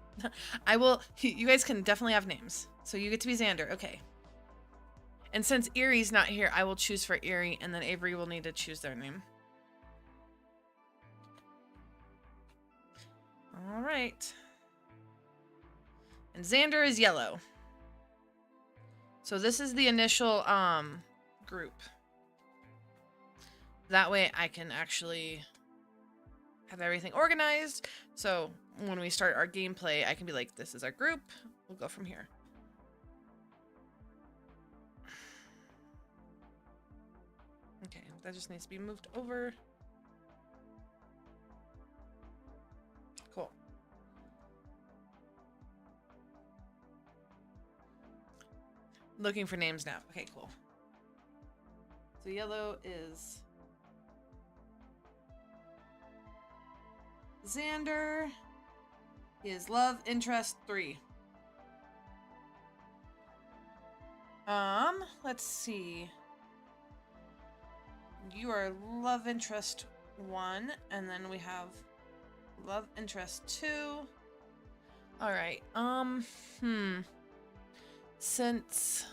I will... You guys can definitely have names. So you get to be Xander. Okay. And since Erie's not here, I will choose for Erie, and then Avery will need to choose their name. All right. And Xander is yellow. So this is the initial group. That way I can actually have everything organized. So when we start our gameplay, I can be like, this is our group. We'll go from here. Okay, that just needs to be moved over. Cool. Looking for names now. Okay, cool. So yellow is Xander. He is love interest 3. Let's see. You are love interest 1, and then we have love interest 2. All right. Since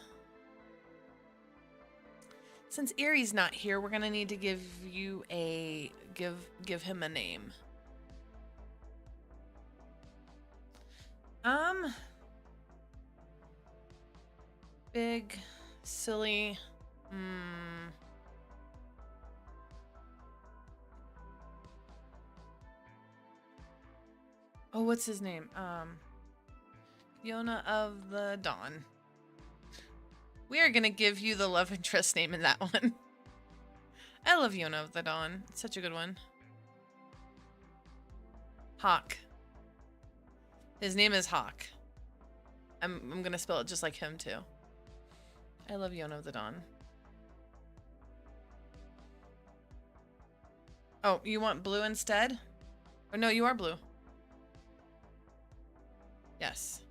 Erie's not here, we're gonna need to give you a give him a name. Big, silly. Oh, what's his name? Yona of the Dawn. We are gonna give you the love interest name in that one. I love Yona of the Dawn. It's such a good one. Hawk. His name is Hawk. I'm gonna spell it just like him too. I love Yona of the Dawn. Oh, you want blue instead? Or no, you are blue. Yes.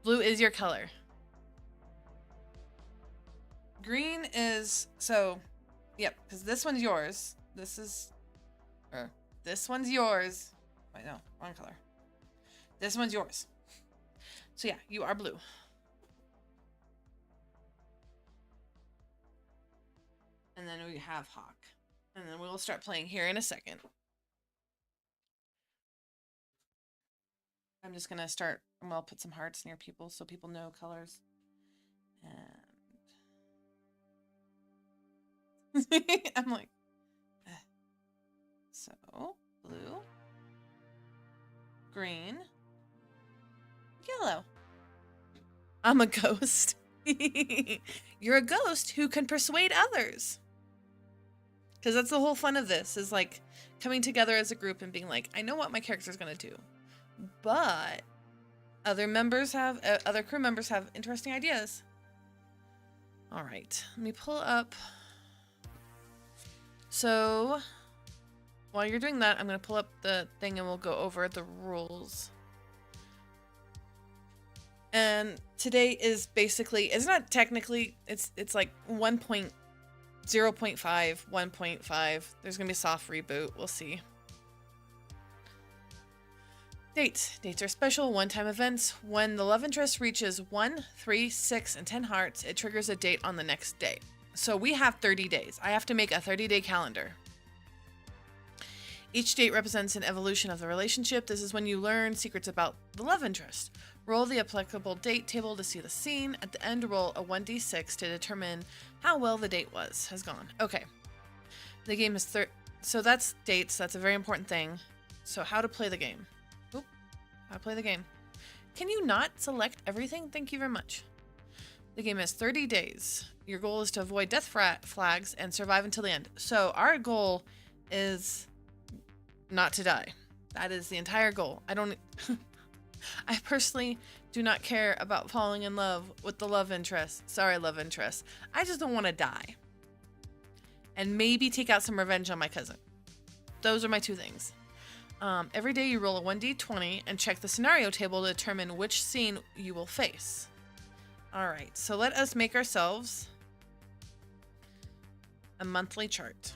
Blue is your color. Green is... So, yep, because this one's yours. This is... Or, this one's yours. Wait, no, wrong color. This one's yours. So yeah, you are blue. And then we have Hawk. And then we'll start playing here in a second. I'm just gonna start, and I'll put some hearts near people so people know colors. And I'm like, so blue, green, yellow. I'm a ghost. You're a ghost who can persuade others. Because that's the whole fun of this, is like coming together as a group and being like, I know what my character's gonna do, but other crew members have interesting ideas. All right, let me pull up. So while you're doing that, I'm gonna pull up the thing and we'll go over the rules. And today is basically, it's not technically, it's like 1.0.5, 1.5. There's gonna be a soft reboot, we'll see. Dates. Dates are special one-time events. When the love interest reaches 1, 3, 6, and 10 hearts, it triggers a date on the next day. So we have 30 days. I have to make a 30-day calendar. Each date represents an evolution of the relationship. This is when you learn secrets about the love interest. Roll the applicable date table to see the scene. At the end, roll a 1d6 to determine how well the date has gone. Okay. The game is so that's dates. That's a very important thing. So how to play the game. Oop. How to play the game. Can you not select everything? Thank you very much. The game has 30 days. Your goal is to avoid death flags and survive until the end. So our goal is not to die. That is the entire goal. I personally do not care about falling in love with the love interest. Sorry, love interest. I just don't want to die. And maybe take out some revenge on my cousin. Those are my two things. Every day you roll a 1d20 and check the scenario table to determine which scene you will face. Alright, so let us make ourselves a monthly chart.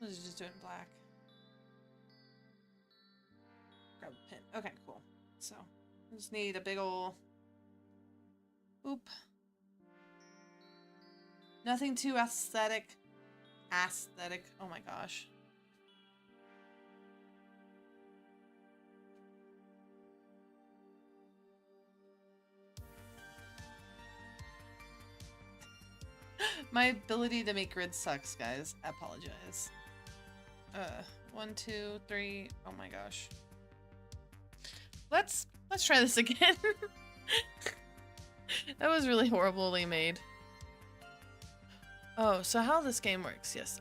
Let's just do it in black. Grab a pin. Okay, cool. So, I just need a big ol' oop. Nothing too aesthetic. Oh my gosh. My ability to make grids sucks, guys. I apologize. 1, 2, 3. Oh my gosh. Let's try this again. That was really horribly made. Oh, so how this game works? Yes,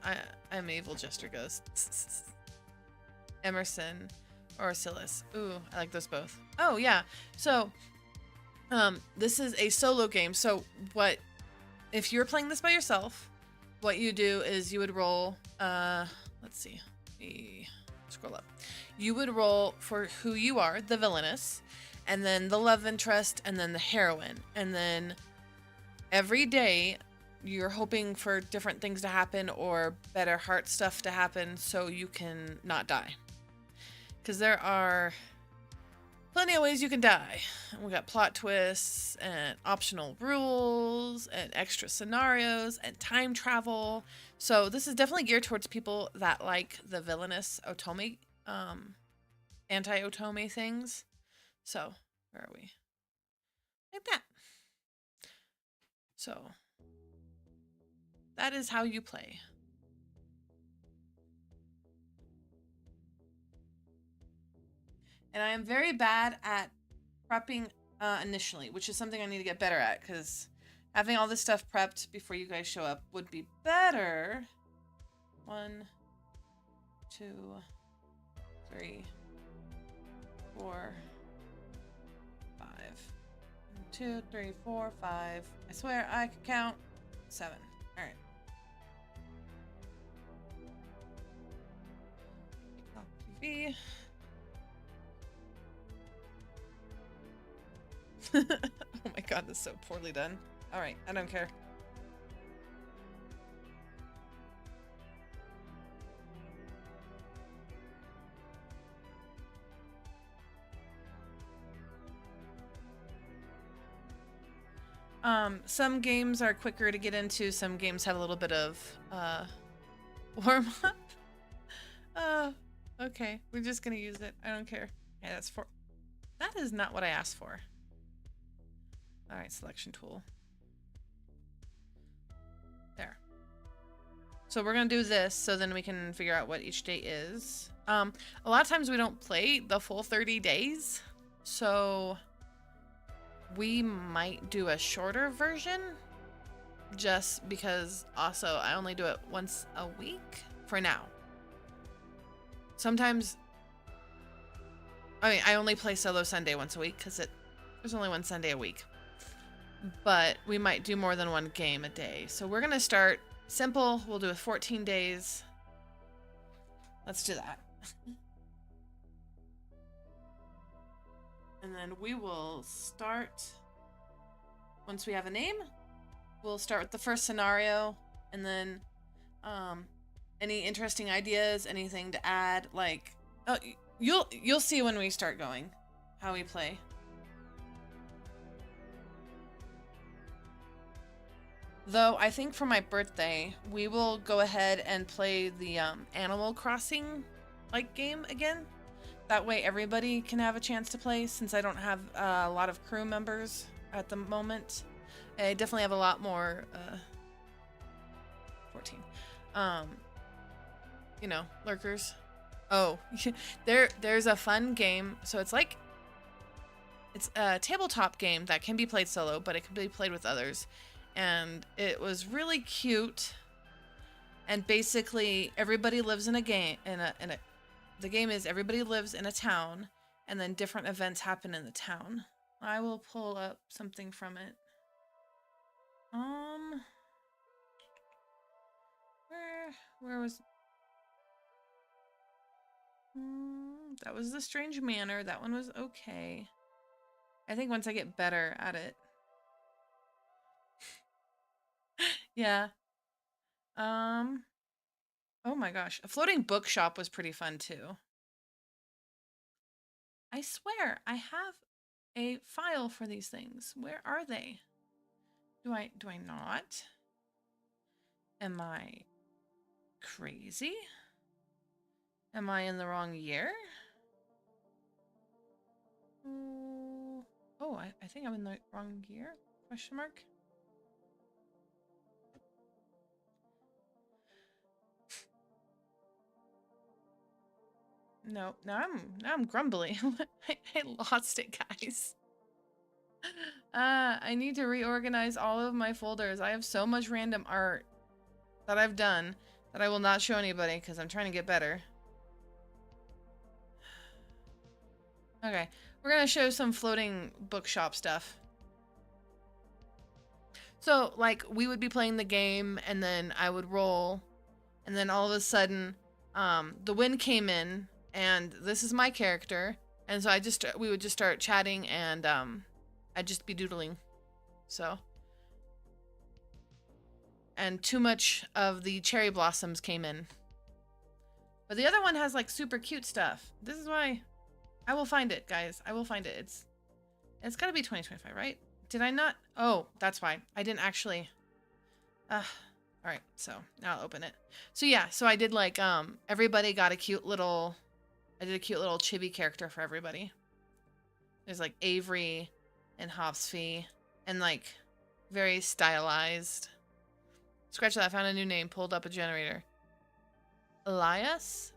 I'm Evil Jester Ghost. Emerson or Silas. Ooh, I like those both. Oh yeah. So, this is a solo game. So if you're playing this by yourself, what you do is you would roll, let's see, scroll up. You would roll for who you are, the villainess, and then the love interest, and then the heroine. And then every day you're hoping for different things to happen or better heart stuff to happen so you can not die. Because there are plenty of ways you can die. We got plot twists and optional rules and extra scenarios and time travel. So this is definitely geared towards people that like the villainous otome, anti-otome things. So where are we? Like that. So that is how you play. And I am very bad at prepping initially, which is something I need to get better at, because having all this stuff prepped before you guys show up would be better. 1, 2, 3, 4, 5. 2, 3, 4, 5. I swear I could count 7. All right. TV. Oh my god, this is so poorly done. Alright, I don't care. Some games are quicker to get into, some games have a little bit of warm up. Okay, we're just gonna use it. I don't care. Yeah, that is not what I asked for. Alright, selection tool. There. So we're gonna do this so then we can figure out what each day is. A lot of times we don't play the full 30 days, so we might do a shorter version just because also I only do it once a week for now. Sometimes, I mean, I only play Solo Sunday once a week because there's only one Sunday a week. But we might do more than one game a day. So we're going to start simple. We'll do it 14 days. Let's do that. And then we will start, once we have a name, we'll start with the first scenario, and then any interesting ideas, anything to add, like, oh, you'll see when we start going how we play. Though I think for my birthday, we will go ahead and play the Animal Crossing like game again. That way everybody can have a chance to play, since I don't have a lot of crew members at the moment. I definitely have a lot more 14. You know, lurkers. Oh, there's a fun game. So it's like, it's a tabletop game that can be played solo, but it can be played with others. And it was really cute. And basically everybody lives in a game, the game is everybody lives in a town, and then different events happen in the town. I will pull up something from it. Where was... that was The Strange Manor. That one was okay. I think once I get better at it. Yeah. Oh my gosh. A floating bookshop was pretty fun too. I swear, I have a file for these things. Where are they? Do I not? Am I crazy? Am I in the wrong year? Oh, I think I'm in the wrong year? Question mark? No, now I'm grumbly. I lost it, guys. I need to reorganize all of my folders. I have so much random art that I've done that I will not show anybody because I'm trying to get better. Okay, we're gonna show some floating bookshop stuff. So, like, we would be playing the game, and then I would roll, and then all of a sudden, the wind came in, and this is my character, and so we would just start chatting, and I'd just be doodling. So, and too much of the cherry blossoms came in. But the other one has like super cute stuff. This is why I will find it, guys. I will find it. It's got to be 2025, right? Did I not? Oh, that's why. I didn't actually. All right, so now I'll open it. So yeah, so I did like everybody got a cute little. I did a cute little chibi character for everybody. There's like Avery and Hopsfee, and like very stylized. Scratch that. I found a new name. Pulled up a generator. Elias?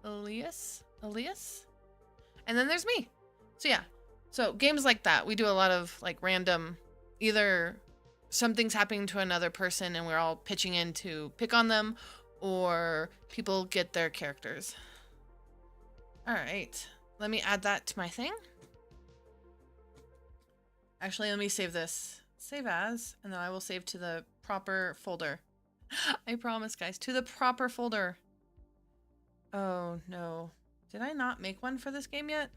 Elias? And then there's me. So yeah. So games like that, we do a lot of like random, either something's happening to another person and we're all pitching in to pick on them, or people get their characters. All right. Let me add that to my thing. Actually, let me save this. Save as, and then I will save to the proper folder. I promise, guys, to the proper folder. Oh, no. Did I not make one for this game yet?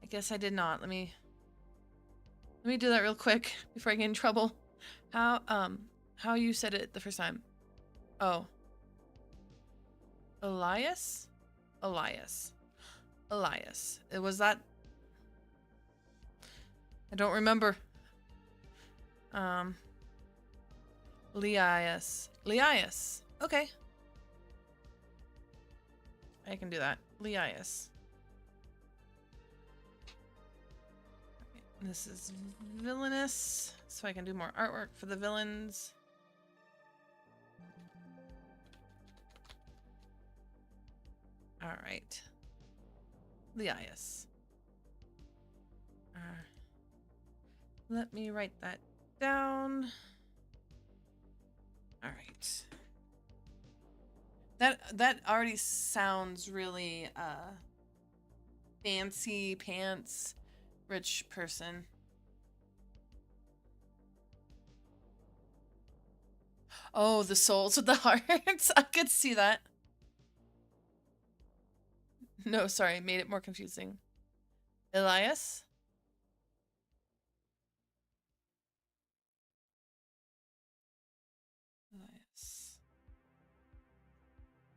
I guess I did not. Let me do that real quick before I get in trouble. How you said it the first time? Oh. Elias? It was that. I don't remember. Leias. Okay. I can do that. Leias. Okay. This is Villainess, so I can do more artwork for the villains. All right. Leias. Let me write that down. All right. That already sounds really fancy pants rich person. Oh, the souls with the hearts. I could see that. No, sorry, made it more confusing. Elias? Elias.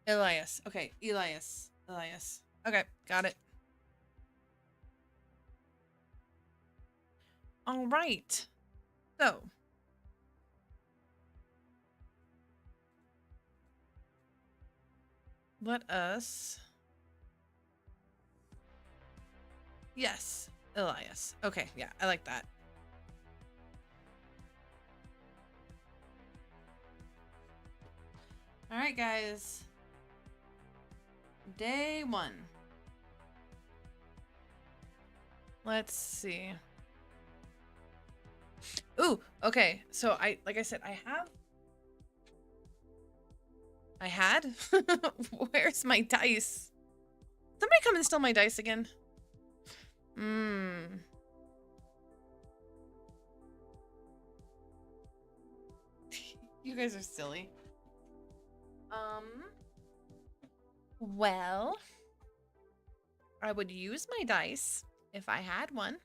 Elias. Okay, Elias. Elias. Okay, got it. All right. So, let us... Yes, Elias. Okay, yeah, I like that. All right, guys. Day 1. Let's see. Ooh, okay. So like I said, I had? Where's my dice? Somebody come and steal my dice again. You guys are silly. Well, I would use my dice if I had one.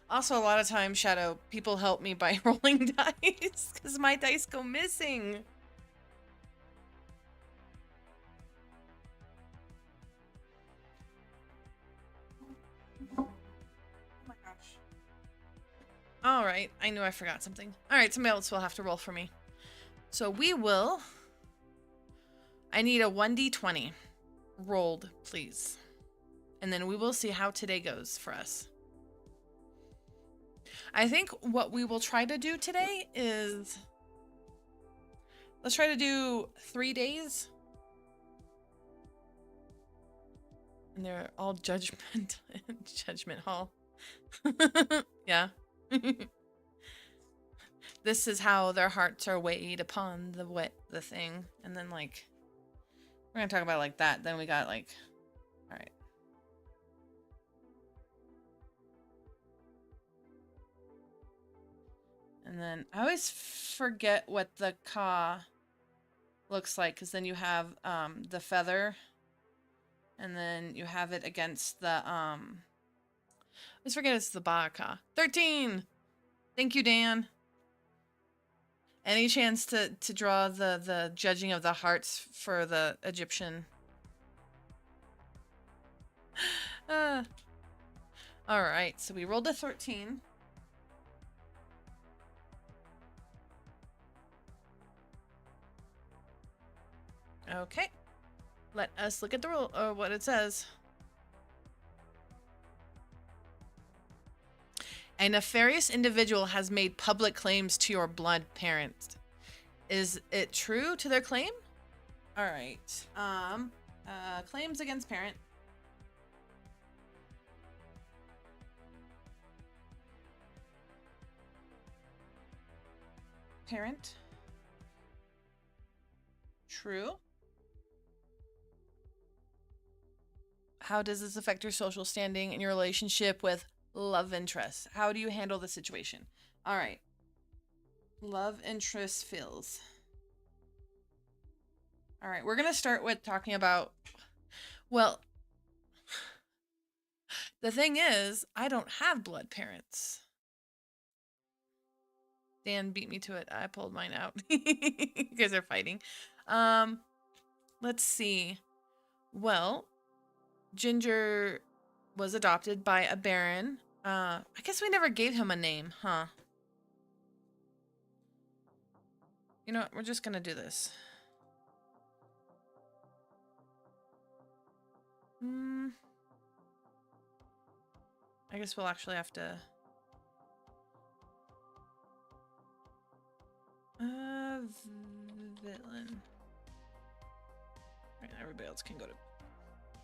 Also, a lot of times, Shadow, people help me by rolling dice because my dice go missing. Oh my gosh. All right, I knew I forgot something. All right, somebody else will have to roll for me. So we will... I need a 1d20 rolled, please. And then we will see how today goes for us. I think what we will try to do today is... Let's try to do 3 days. And they're all judgment hall. Yeah. This is how their hearts are weighed upon the thing. And then like... We're gonna talk about like that. Then we got like... Alright. And then I always forget what the ka looks like, because then you have the feather, and then you have it against the I always forget it's the ba ka. 13. Thank you, Dan. Any chance to draw the judging of the hearts for the Egyptian? All right, so we rolled a 13. Okay, let us look at the rule, or what it says. A nefarious individual has made public claims to your blood parent. Is it true to their claim? All right. Claims against parent. Parent. True. How does this affect your social standing and your relationship with love interest? How do you handle the situation? All right. Love interest feels. All right, we're going to start with talking about, well, the thing is, I don't have blood parents. Dan beat me to it. I pulled mine out. You guys are fighting. Let's see. Well, Ginger was adopted by a baron. I guess we never gave him a name, huh? You know what? We're just gonna do this. I guess we'll actually have to... Villain. Right, everybody else can go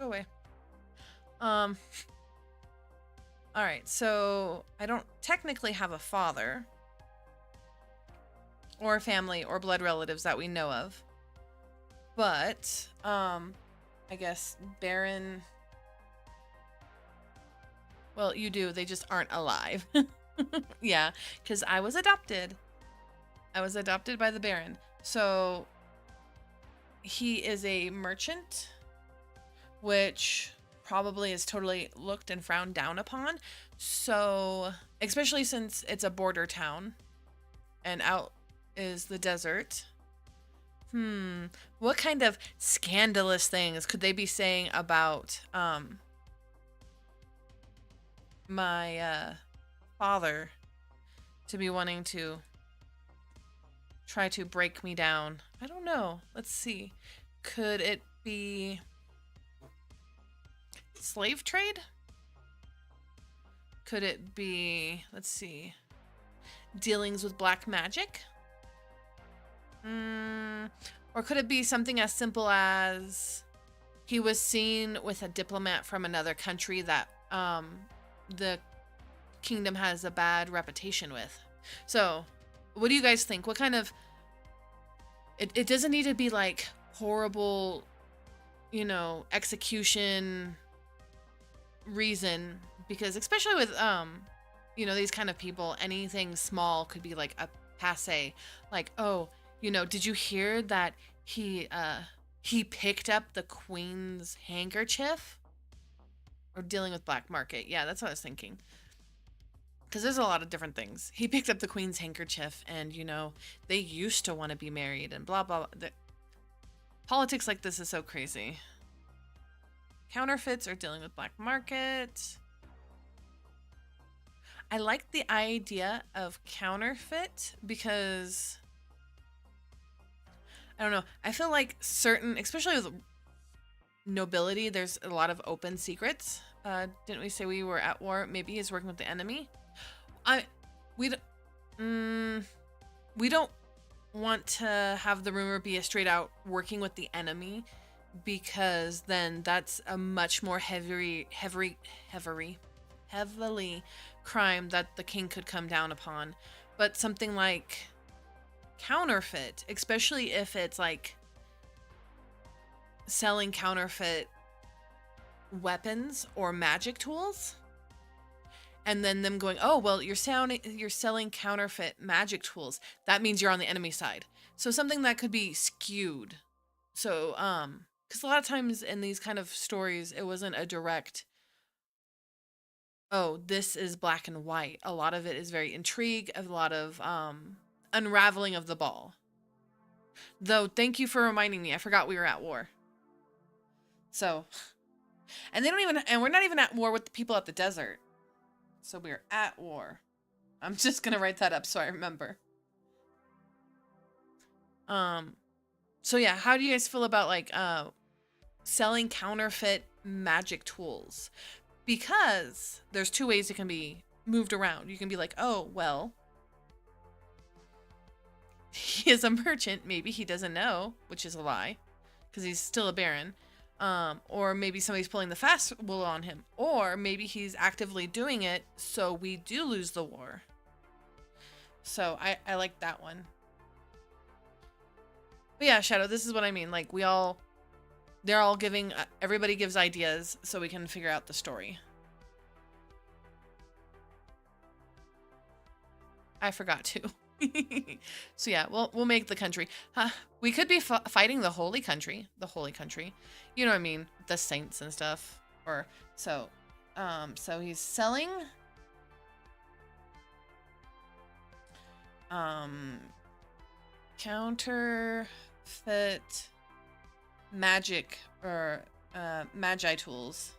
away. Alright, so I don't technically have a father. Or family or blood relatives that we know of. But, I guess Baron... Well, you do. They just aren't alive. Yeah, because I was adopted. I was adopted by the Baron. So, he is a merchant, which probably is totally looked and frowned down upon. So, especially since it's a border town and out is the desert. What kind of scandalous things could they be saying about my father to be wanting to try to break me down? I don't know. Let's see. Could it be slave trade? Could it be, let's see, dealings with black magic? Or could it be something as simple as he was seen with a diplomat from another country that the kingdom has a bad reputation with? So, what do you guys think? What kind of... It doesn't need to be like horrible, you know, execution reason, because especially with you know, these kind of people, anything small could be like a passe. Like, oh, you know, did you hear that he picked up the queen's handkerchief? Or dealing with black market. Yeah, that's what I was thinking. Because there's a lot of different things. He picked up the queen's handkerchief and, you know, they used to want to be married and blah, blah, blah. Politics like this is so crazy. Counterfeits or dealing with black market. I like the idea of counterfeit because, I don't know, I feel like certain, especially with nobility, there's a lot of open secrets. Didn't we say we were at war? Maybe he's working with the enemy. We don't want to have the rumor be a straight out working with the enemy, because then that's a much more heavily crime that the king could come down upon. But something like counterfeit, especially if it's like selling counterfeit weapons or magic tools, and then them going, oh, well, you're selling counterfeit magic tools, that means you're on the enemy side. So something that could be skewed. So because a lot of times in these kind of stories, it wasn't a direct, oh, this is black and white. A lot of it is very intrigue, a lot of unraveling of the ball. Though, thank you for reminding me. I forgot we were at war. So, and we're not even at war with the people at the desert. So we're at war. I'm just gonna write that up so I remember. So yeah, how do you guys feel about like selling counterfeit magic tools? Because there's two ways it can be moved around. You can be like, oh, well, he is a merchant. Maybe he doesn't know, which is a lie, because he's still a baron. Or maybe somebody's pulling the fast wool on him. Or maybe he's actively doing it, so we do lose the war. So I like that one. But yeah, Shadow, this is what I mean. Like, they're all giving, everybody gives ideas so we can figure out the story. I forgot to. So yeah, we'll make the country. We could be fighting the holy country. The holy country. You know what I mean? The saints and stuff. Or, so he's selling counterfeit magic or magi tools.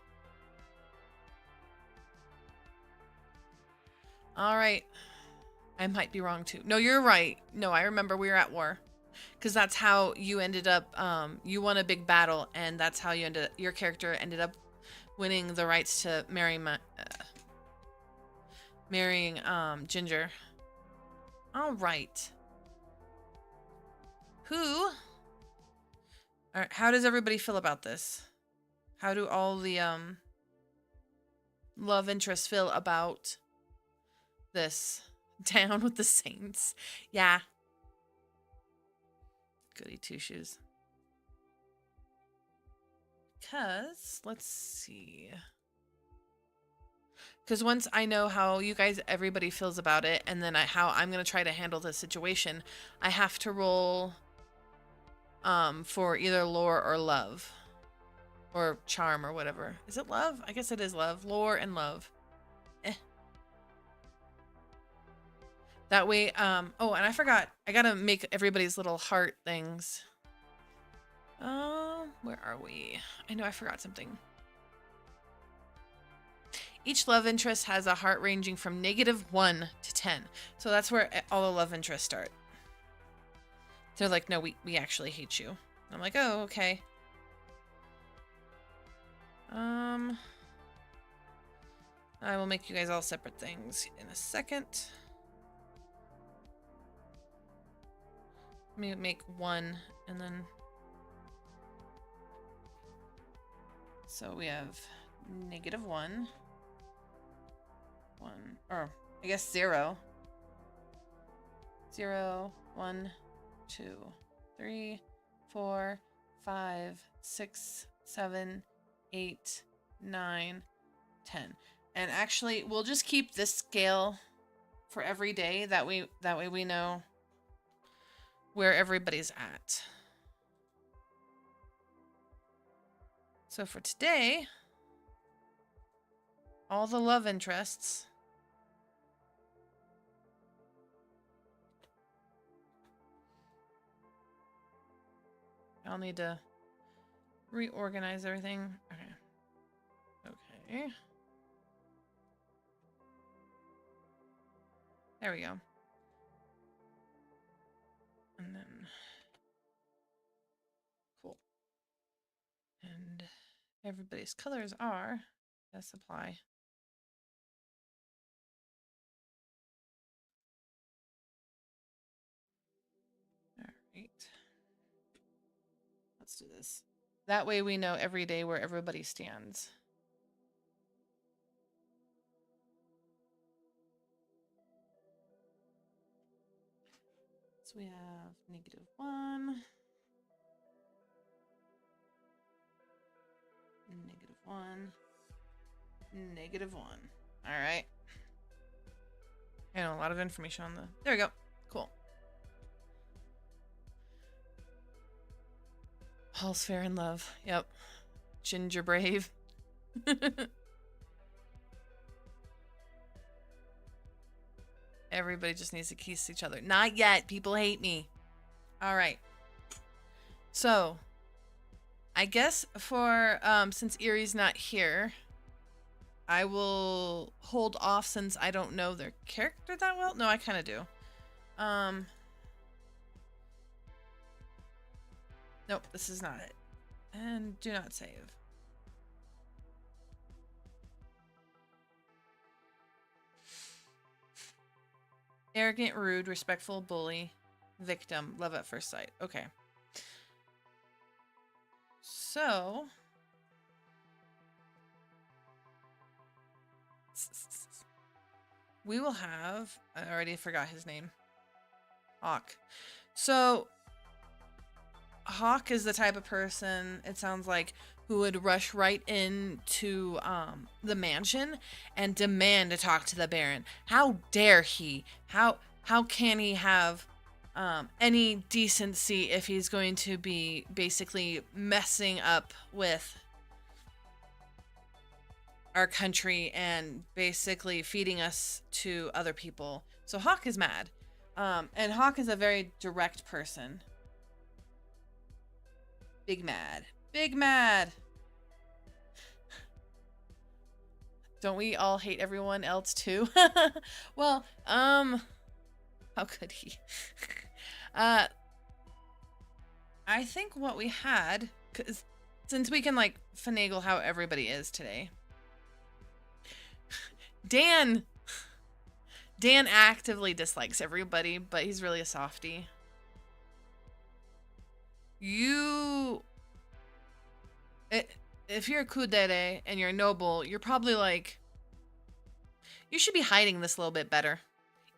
All right. I might be wrong too. No, you're right. No, I remember we were at war. Because that's how you ended up, you won a big battle, and that's how your character ended up winning the rights to marrying Ginger. All right. All right, how does everybody feel about this? How do all the love interests feel about this? Down with the saints. Yeah. Goody two shoes. Because, let's see. Because once I know how everybody feels about it, and then how I'm going to try to handle the situation, I have to roll for either lore or love. Or charm or whatever. Is it love? I guess it is love. Lore and love. That way, oh, and I forgot. I gotta make everybody's little heart things. Where are we? I know I forgot something. Each love interest has a heart ranging from -1 to 10. So that's where all the love interests start. They're like, no, we actually hate you. I'm like, oh, okay. I will make you guys all separate things in a second. Let me make one and then... So we have -1. 1, or I guess 0. 0, 1, 2, 3, 4, 5, 6, 7, 8, 9, 10. And actually, we'll just keep this scale for every day. That way we know where everybody's at. So for today, all the love interests I'll need to reorganize everything. Okay. There we go. And then, cool. And everybody's colors are, let's apply. All right. Let's do this. That way we know every day where everybody stands. So we have -1. -1. -1. All right. I know a lot of information on the... There we go. Cool. All's fair in love. Yep. Ginger brave. Everybody just needs to kiss each other. Not yet. People hate me. All right. So, I guess for, since Erie's not here, I will hold off since I don't know their character that well. No, I kind of do. Nope, this is not it. And do not save. Arrogant, rude, respectful, bully, victim, love at first sight. Okay. So... we will have... I already forgot his name. Hawk. So... Hawk is the type of person, it sounds like, who would rush right into the mansion and demand to talk to the Baron. How dare he? How can he have any decency if he's going to be basically messing up with our country and basically feeding us to other people? So Hawk is mad. And Hawk is a very direct person. Big mad. Big mad. Don't we all hate everyone else too? Well, how could he? I think what we had, 'cause since we can like finagle how everybody is today. Dan actively dislikes everybody, but he's really a softie. If you're a kudere and you're a noble, you're probably like, you should be hiding this a little bit better.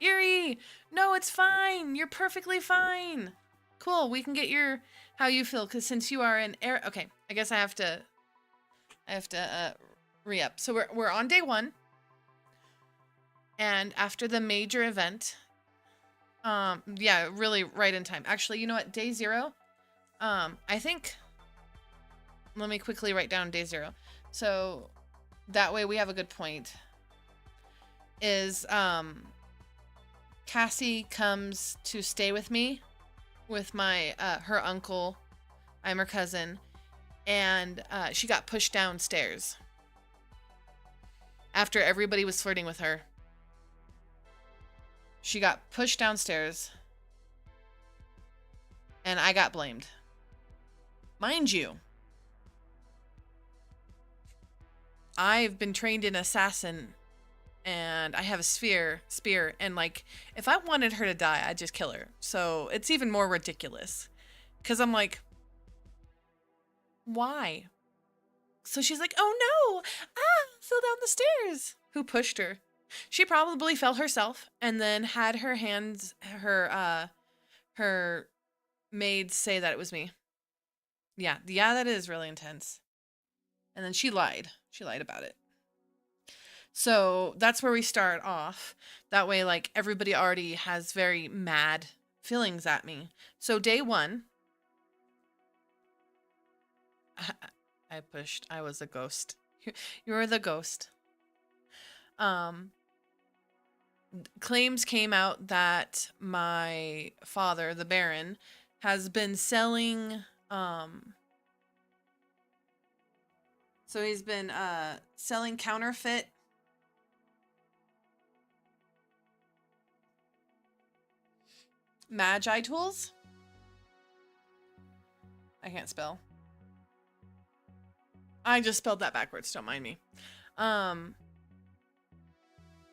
Erie, no, it's fine. You're perfectly fine. Cool, we can get your, how you feel, because since you are an air, okay, I guess I have to re-up. So we're on day 1. And after the major event, yeah, really right in time. Actually, you know what, day 0, I think, let me quickly write down day 0. So that way we have a good point. Is, Cassie comes to stay with me with my, her uncle. I'm her cousin. And, she got pushed downstairs after everybody was flirting with her. She got pushed downstairs. And I got blamed. Mind you, I've been trained in assassin, and I have a spear, and like, if I wanted her to die, I'd just kill her. So it's even more ridiculous. Because I'm like, why? So she's like, oh no! Ah! Fell down the stairs! Who pushed her? She probably fell herself, and then had her hands, her maids say that it was me. Yeah, that is really intense. And then she lied. She lied about it. So that's where we start off. That way, like, everybody already has very mad feelings at me. So day 1, I pushed. I was a ghost. You were the ghost. Claims came out that my father, the Baron, has been selling, so he's been, selling counterfeit magi tools. I can't spell. I just spelled that backwards, don't mind me.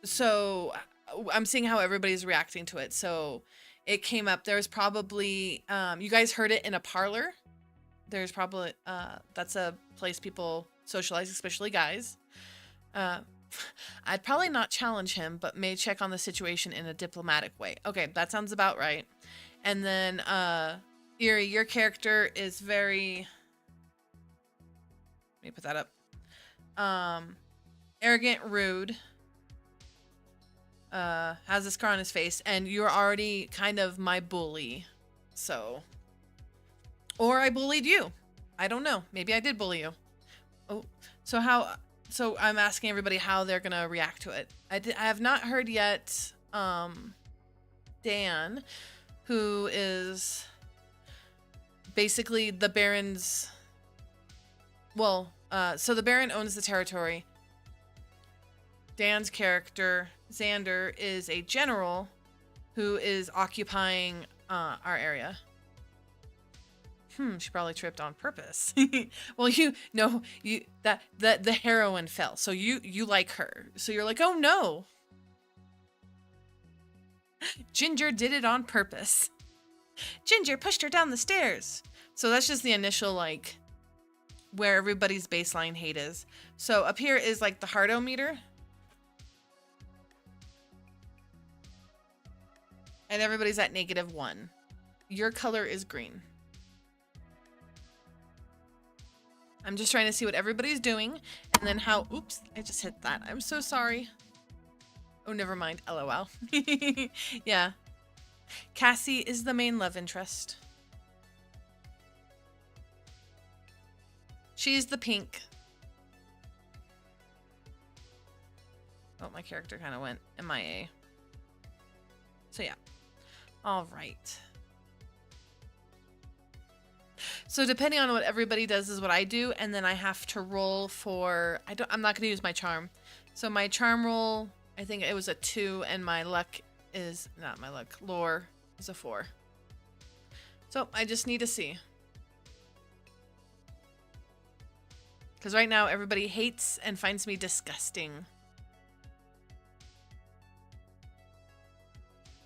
So I'm seeing how everybody's reacting to it. So it came up, there's probably, you guys heard it in a parlor. There's probably, that's a place people socialize, especially guys. I'd probably not challenge him, but may check on the situation in a diplomatic way. Okay, that sounds about right. And then, Eerie, your character is very... Let me put that up. Arrogant, rude. Has a scar on his face, and you're already kind of my bully. So... Or I bullied you. I don't know. Maybe I did bully you. Oh, so how... So I'm asking everybody how they're gonna react to it. I have not heard yet, Dan, who is basically the Baron's... Well, so the Baron owns the territory. Dan's character, Xander, is a general who is occupying our area. She probably tripped on purpose. Well, the heroine fell, so you like her. So you're like, oh no. Ginger did it on purpose. Ginger pushed her down the stairs. So that's just the initial, like, where everybody's baseline hate is. So up here is like the heartometer. And everybody's at -1. Your color is green. I'm just trying to see what everybody's doing, and then how... Oops, I just hit that. I'm so sorry. Oh, never mind. LOL. Yeah. Cassie is the main love interest. She's the pink. Oh, my character kind of went MIA. So yeah. All right. So depending on what everybody does is what I do, and then I have to roll for... I'm not going to use my charm. So my charm roll, I think it was a 2, and my luck is... Not my luck. Lore is a 4. So I just need to see. Because right now everybody hates and finds me disgusting.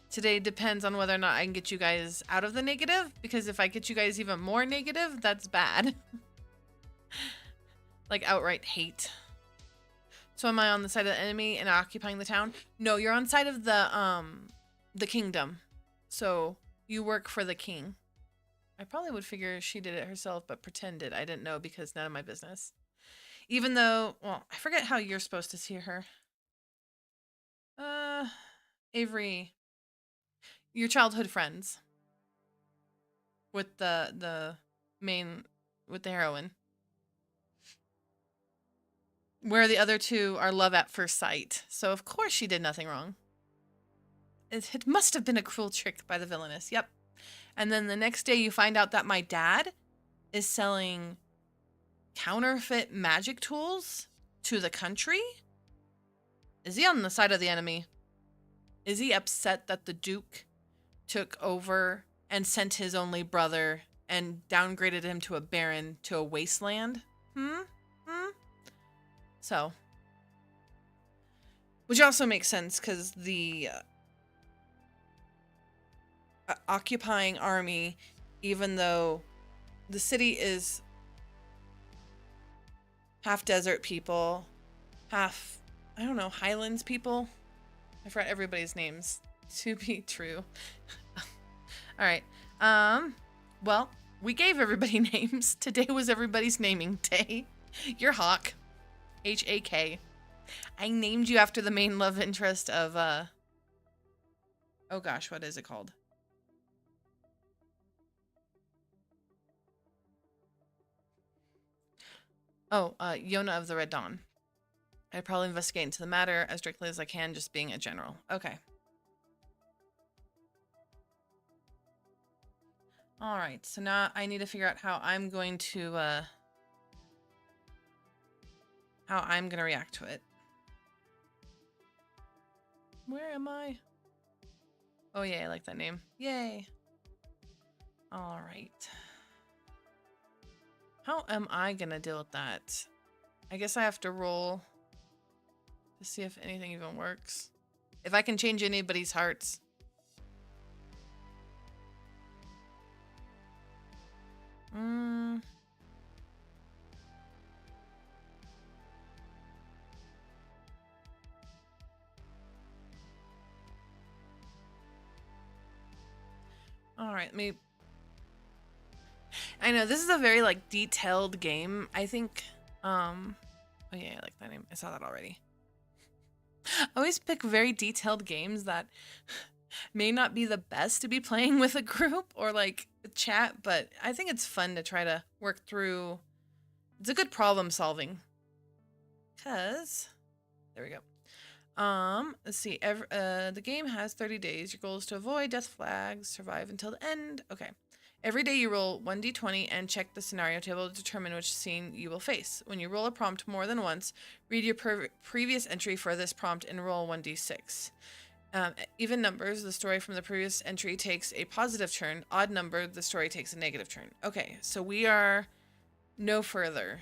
Today depends on whether or not I can get you guys out of the negative, because if I get you guys even more negative, that's bad. Like outright hate. So am I on the side of the enemy and occupying the town? No, you're on side of the kingdom. So you work for the king. I probably would figure she did it herself, but pretended I didn't know because none of my business. Even though, well, I forget how you're supposed to see her. Avery. Your childhood friends. With the main with the heroine. Where the other two are love at first sight. So of course she did nothing wrong. It must have been a cruel trick by the villainess. Yep. And then the next day you find out that my dad is selling counterfeit magic tools to the country? Is he on the side of the enemy? Is he upset that the Duke took over and sent his only brother and downgraded him to a baron to a wasteland? So, which also makes sense because the occupying army, even though the city is half desert people, half, I don't know, highlands people. I forgot everybody's names to be true. All right. Well, we gave everybody names. Today was everybody's naming day. You're Hawk. H-A-K. I named you after the main love interest of, oh gosh, what is it called? Oh, Yona of the Red Dawn. I'd probably investigate into the matter as strictly as I can, just being a general. Okay. All right, so now I need to figure out how I'm going to react to it. Where am I? Oh yeah, I like that name. Yay. All right. How am I gonna deal with that? I guess I have to roll to see if anything even works. If I can change anybody's hearts. All right, I know this is a very like detailed game. I think oh yeah, I like that name. I saw that already. I always pick very detailed games that may not be the best to be playing with a group or like a chat, but I think it's fun to try to work through. It's a good problem solving. Cause there we go. Let's see. The game has 30 days. Your goal is to avoid death flags, survive until the end. Okay. Every day you roll 1d20 and check the scenario table to determine which scene you will face. When you roll a prompt more than once, read your previous entry for this prompt and roll 1d6. Even numbers, the story from the previous entry takes a positive turn. Odd number, the story takes a negative turn. Okay, so we are no further.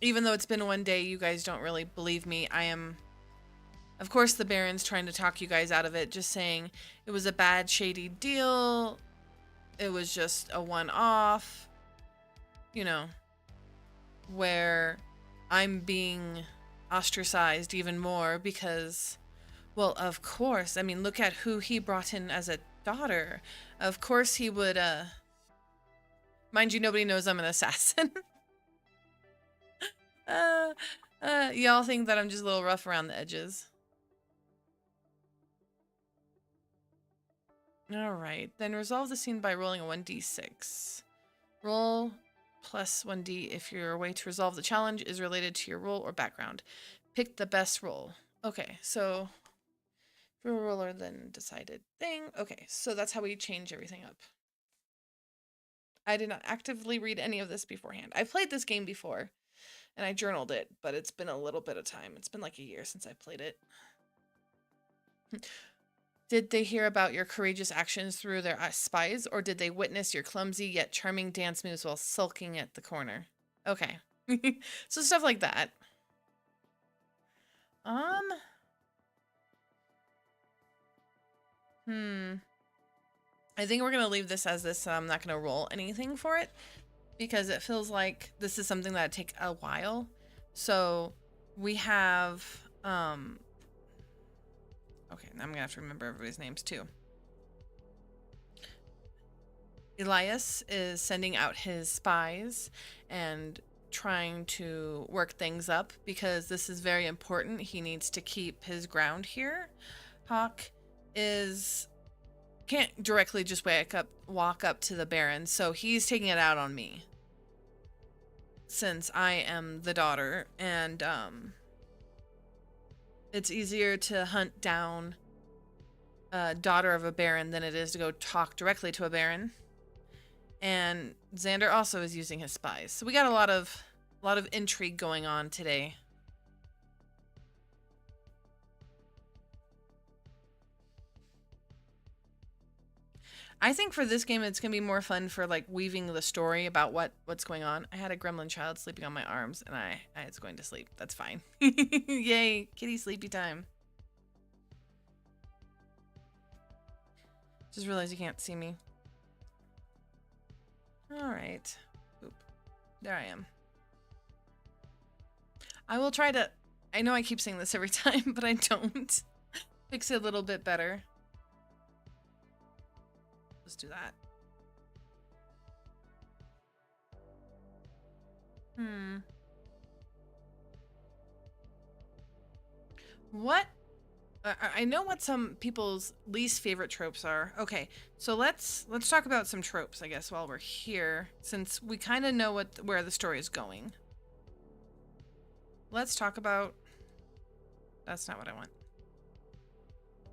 Even though it's been one day, you guys don't really believe me. I am, of course, the Baron's trying to talk you guys out of it, just saying it was a bad, shady deal. It was just a one-off, you know, where I'm being ostracized even more because, well, of course, I mean, look at who he brought in as a daughter. Of course he would, mind you, nobody knows I'm an assassin. Y'all think that I'm just a little rough around the edges. Alright, then resolve the scene by rolling a 1d6. Roll plus 1d if your way to resolve the challenge is related to your role or background. Pick the best roll. Okay, so real roller then decided thing. Okay, so that's how we change everything up. I did not actively read any of this beforehand. I played this game before. And I journaled it, but it's been a little bit of time. It's been like a year since I played it. Did they hear about your courageous actions through their spies, or did they witness your clumsy yet charming dance moves while sulking at the corner? Okay. So stuff like that. I think we're going to leave this as this. I'm not going to roll anything for it, because it feels like this is something that take a while. So we have, okay, now I'm gonna have to remember everybody's names too. Elias is sending out his spies and trying to work things up because this is very important. He needs to keep his ground here. Hawk is can't directly just walk up to the Baron, so he's taking it out on me. Since I am the daughter, and it's easier to hunt down a daughter of a Baron than it is to go talk directly to a Baron. And Xander also is using his spies. So we got a lot of intrigue going on today. I think for this game, it's going to be more fun for, like, weaving the story about what's going on. I had a gremlin child sleeping on my arms, and I was going to sleep. That's fine. Yay, kitty sleepy time. Just realized you can't see me. All right. Oop. There I am. I will try to... I know I keep saying this every time, but I don't. Fix it a little bit better. Let's do that. What? I know what some people's least favorite tropes are. Okay, so let's talk about some tropes, I guess, while we're here, since we kind of know where the story is going. Let's talk about... That's not what I want.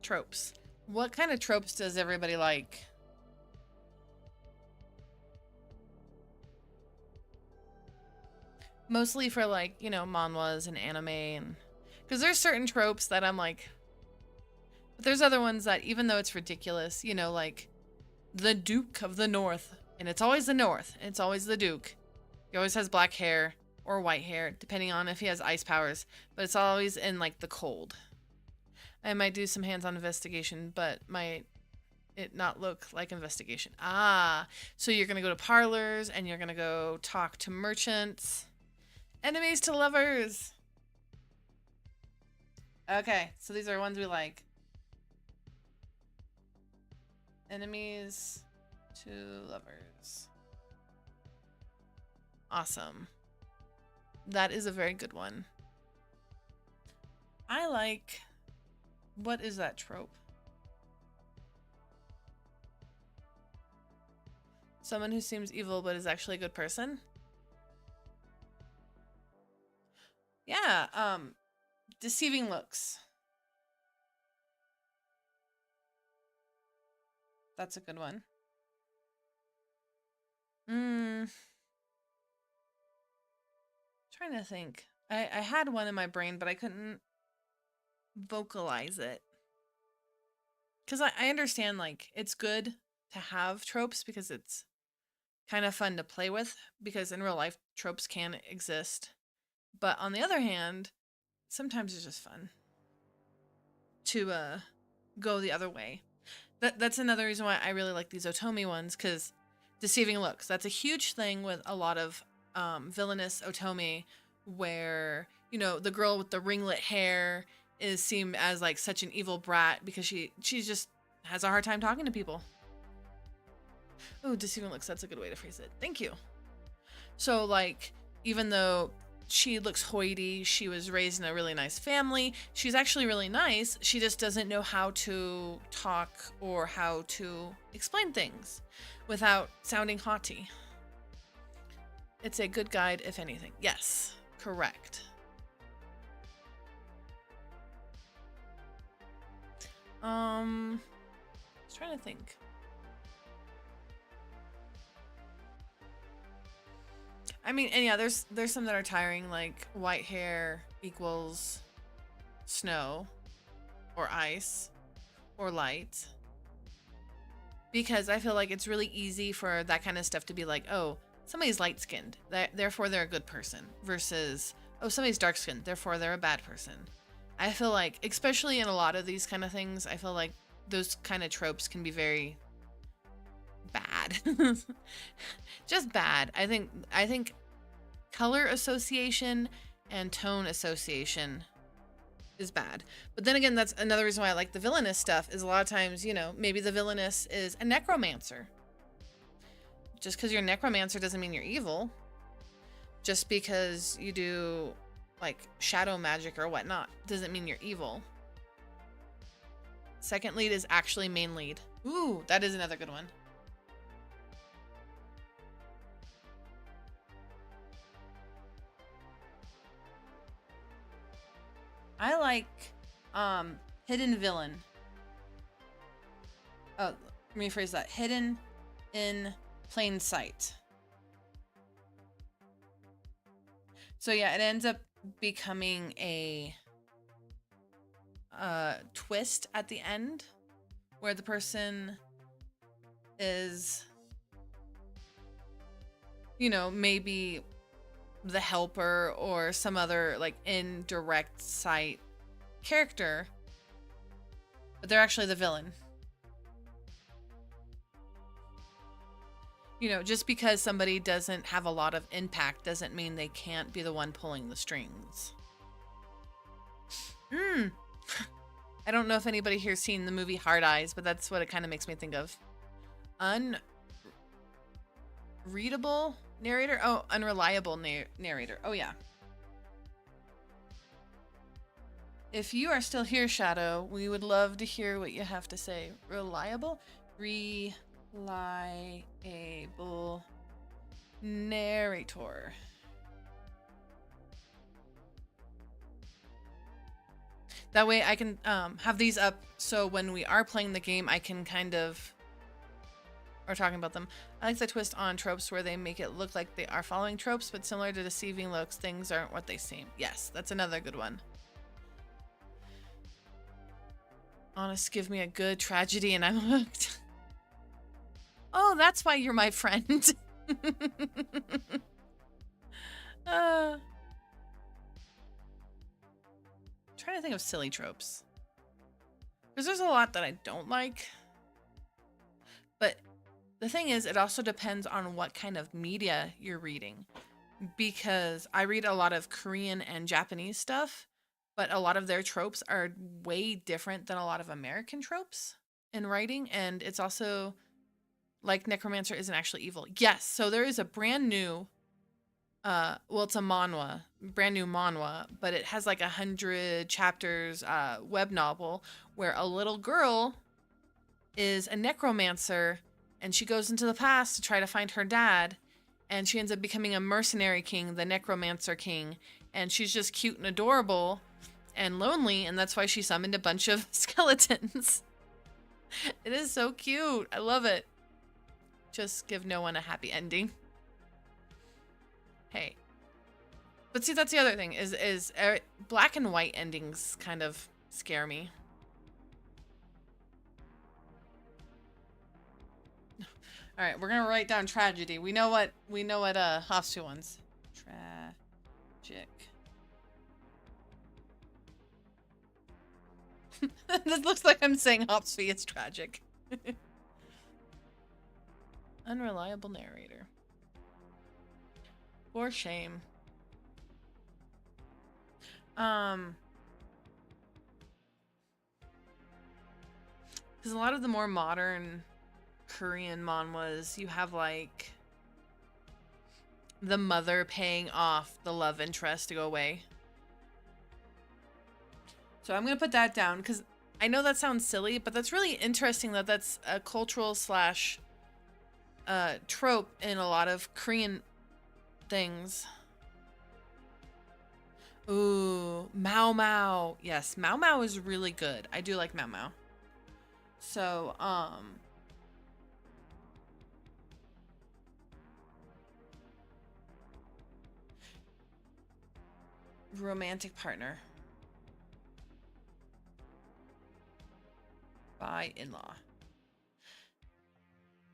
Tropes. What kind of tropes does everybody like? Mostly for, like, you know, manhwas and anime, and because there's certain tropes that I'm like, but there's other ones that, even though it's ridiculous, you know, like the Duke of the North, and it's always the North, and it's always the Duke. He always has black hair or white hair, depending on if he has ice powers, but it's always in, like, the cold. I might do some hands-on investigation, but might it not look like investigation. Ah, so you're gonna go to parlors, and you're gonna go talk to merchants. Enemies to lovers. Okay, so these are ones we like. Enemies to lovers. Awesome. That is a very good one. I like... What is that trope? Someone who seems evil but is actually a good person? Yeah, deceiving looks. That's a good one. Trying to think. I had one in my brain, but I couldn't vocalize it. Because I understand, like, it's good to have tropes because it's kind of fun to play with, because in real life, tropes can exist. But on the other hand, sometimes it's just fun to go the other way. That's another reason why I really like these Otome ones, because deceiving looks. That's a huge thing with a lot of villainous Otome, where, you know, the girl with the ringlet hair is seen as, like, such an evil brat because she just has a hard time talking to people. Oh, deceiving looks. That's a good way to phrase it. Thank you. So, like, even though she looks hoity, she was raised in a really nice family, she's actually really nice, she just doesn't know how to talk or how to explain things without sounding haughty. It's a good guide, if anything. Yes, correct. I was trying to think. I mean, and yeah, there's some that are tiring, like white hair equals snow or ice or light. Because I feel like it's really easy for that kind of stuff to be like, oh, somebody's light-skinned, therefore they're a good person, versus, oh, somebody's dark-skinned, therefore they're a bad person. I feel like, especially in a lot of these kind of things, I feel like those kind of tropes can be very bad. Just bad. I think color association and tone association is bad. But then again, that's another reason why I like the villainous stuff, is a lot of times, you know, maybe the villainess is a necromancer. Just because you're a necromancer doesn't mean you're evil. Just because you do, like, shadow magic or whatnot doesn't mean you're evil. Second lead is actually main lead. Ooh, that is another good one. I like hidden villain. Oh, let me rephrase that. Hidden in plain sight. So yeah, it ends up becoming a twist at the end where the person is, you know, maybe the helper or some other like indirect sight character, but they're actually the villain. You know, just because somebody doesn't have a lot of impact doesn't mean they can't be the one pulling the strings. I don't know if anybody here's seen the movie Hard Eyes, but that's what it kind of makes me think of. Unreadable narrator? Oh, unreliable narrator. Oh, yeah. If you are still here, Shadow, we would love to hear what you have to say. Reliable? Reliable narrator. That way I can have these up so when we are playing the game, I can kind of... or talking about them. I like the twist on tropes where they make it look like they are following tropes, but similar to deceiving looks, things aren't what they seem. Yes, that's another good one. Honest, give me a good tragedy and I'm hooked. Oh, that's why you're my friend. Trying to think of silly tropes. Because there's a lot that I don't like. But the thing is, it also depends on what kind of media you're reading. Because I read a lot of Korean and Japanese stuff, but a lot of their tropes are way different than a lot of American tropes in writing. And it's also like Necromancer isn't actually evil. Yes, so there is a brand new, well, it's a manhwa, brand new manhwa, but it has like 100 chapters web novel where a little girl is a necromancer and she goes into the past to try to find her dad, and she ends up becoming a mercenary king, the necromancer king, and she's just cute and adorable and lonely, and that's why she summoned a bunch of skeletons. It is so cute. I love it. Just give no one a happy ending. Hey. But see, that's the other thing, is black and white endings kind of scare me. All right, we're gonna write down tragedy. We know what Hofstra wants. Tragic. This looks like I'm saying Hofstra is tragic. Unreliable narrator. For shame. Because a lot of the more modern Korean manhwas, you have like the mother paying off the love interest to go away. So I'm gonna put that down because I know that sounds silly, but that's really interesting that that's a cultural slash trope in a lot of Korean things. Ooh, Mao Mao. Yes, Mao Mao is really good. I do like Mao Mao. So, romantic partner. By in-law.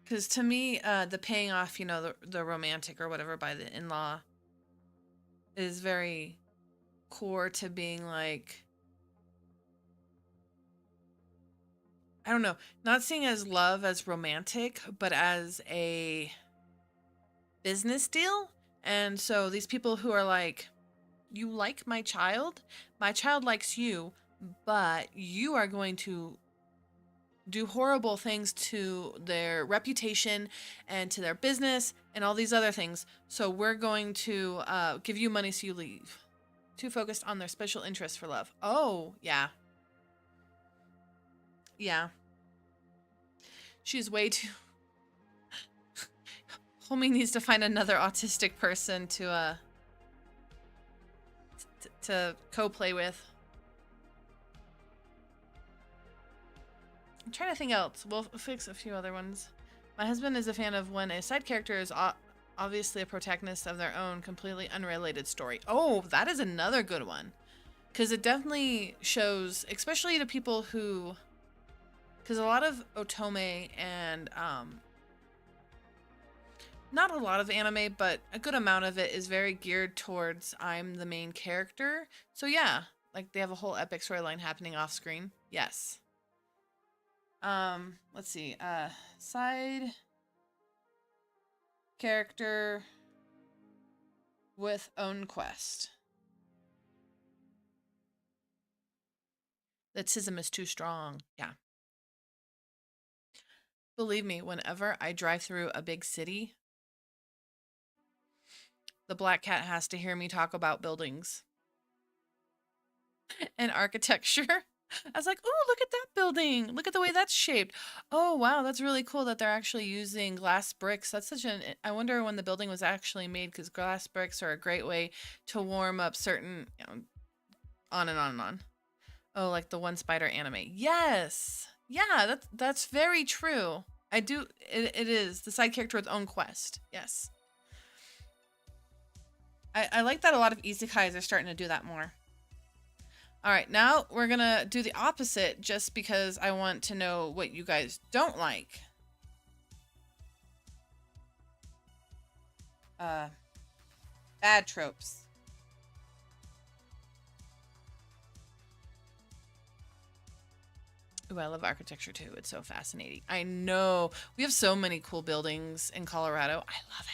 Because to me, the paying off, you know, the romantic or whatever by the in-law is very core to being like, I don't know, not seeing as love as romantic, but as a business deal. And so these people who are like, you like my child likes you, but you are going to do horrible things to their reputation and to their business and all these other things. So we're going to give you money so you leave. Too focused on their special interest for love. Oh, yeah. Yeah. She's way too... Homie needs to find another autistic person to co-play with. I'm trying to think else. We'll fix a few other ones. My husband is a fan of when a side character is obviously a protagonist of their own completely unrelated story. Oh, that is another good one. Because it definitely shows, especially to people who... Because a lot of otome and... not a lot of anime, but a good amount of it is very geared towards I'm the main character. So yeah, like they have a whole epic storyline happening off screen. Yes. Let's see. Side character with own quest. The tism is too strong. Yeah. Believe me, whenever I drive through a big city, the black cat has to hear me talk about buildings and architecture. I was like, oh, look at that building. Look at the way that's shaped. Oh, wow, that's really cool that they're actually using glass bricks. That's such an... I wonder when the building was actually made, because glass bricks are a great way to warm up certain... You know, on and on and on. Oh, like the One Spider anime. Yes! Yeah, that's very true. I do... It is. The side character with own quest. Yes. I like that a lot of isekais are starting to do that more. All right, now we're going to do the opposite just because I want to know what you guys don't like. Bad tropes. Ooh, I love architecture too. It's so fascinating. I know. We have so many cool buildings in Colorado. I love it.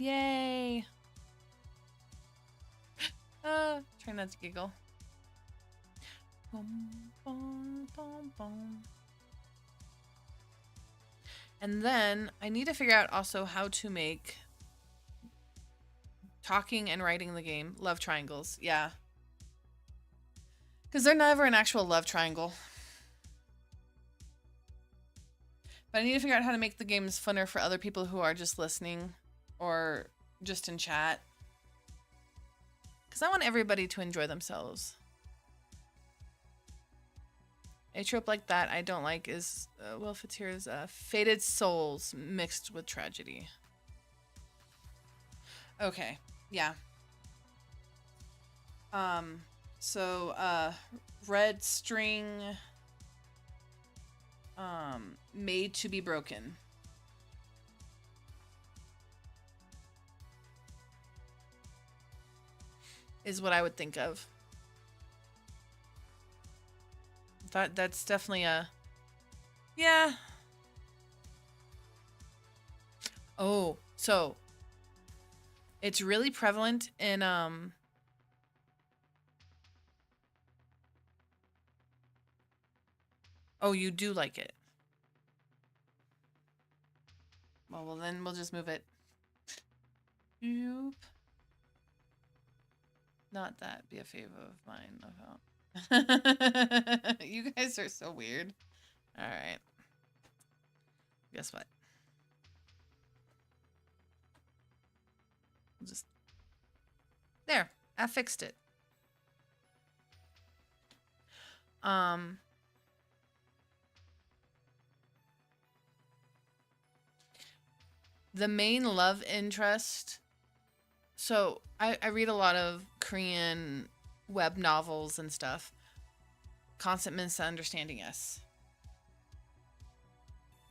Yay. Try not to giggle. Boom, boom, boom, boom. And then I need to figure out also how to make talking and writing the game love triangles. Yeah. Because they're never an actual love triangle. But I need to figure out how to make the games funner for other people who are just listening or just in chat. Because I want everybody to enjoy themselves. A trope like that I don't like is Will Fitzgerald's Fated Souls mixed with tragedy. Okay, yeah. So red string made to be broken. Is what I would think of. That's definitely a... Yeah. Oh, so it's really prevalent in oh, you do like it. Well, then we'll just move it. Oop. Not that. Be a favor of mine. You guys are so weird. All right. Guess what? Just there. I fixed it. The main love interest. So I read a lot of Korean web novels and stuff. Constant misunderstanding, yes.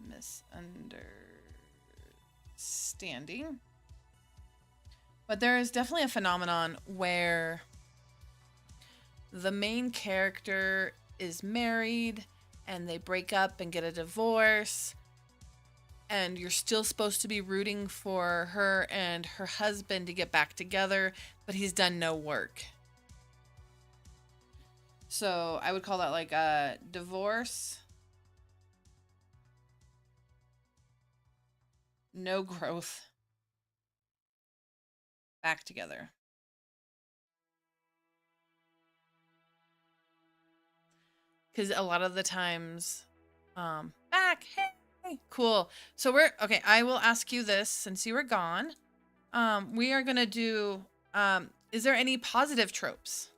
Misunderstanding. But there is definitely a phenomenon where the main character is married and they break up and get a divorce, and you're still supposed to be rooting for her and her husband to get back together, but he's done no work. So I would call that like a divorce, no growth, back together. because a lot of the times, back, hey, cool. So we're okay. I will ask you this since you were gone. We are gonna do. Is there any positive tropes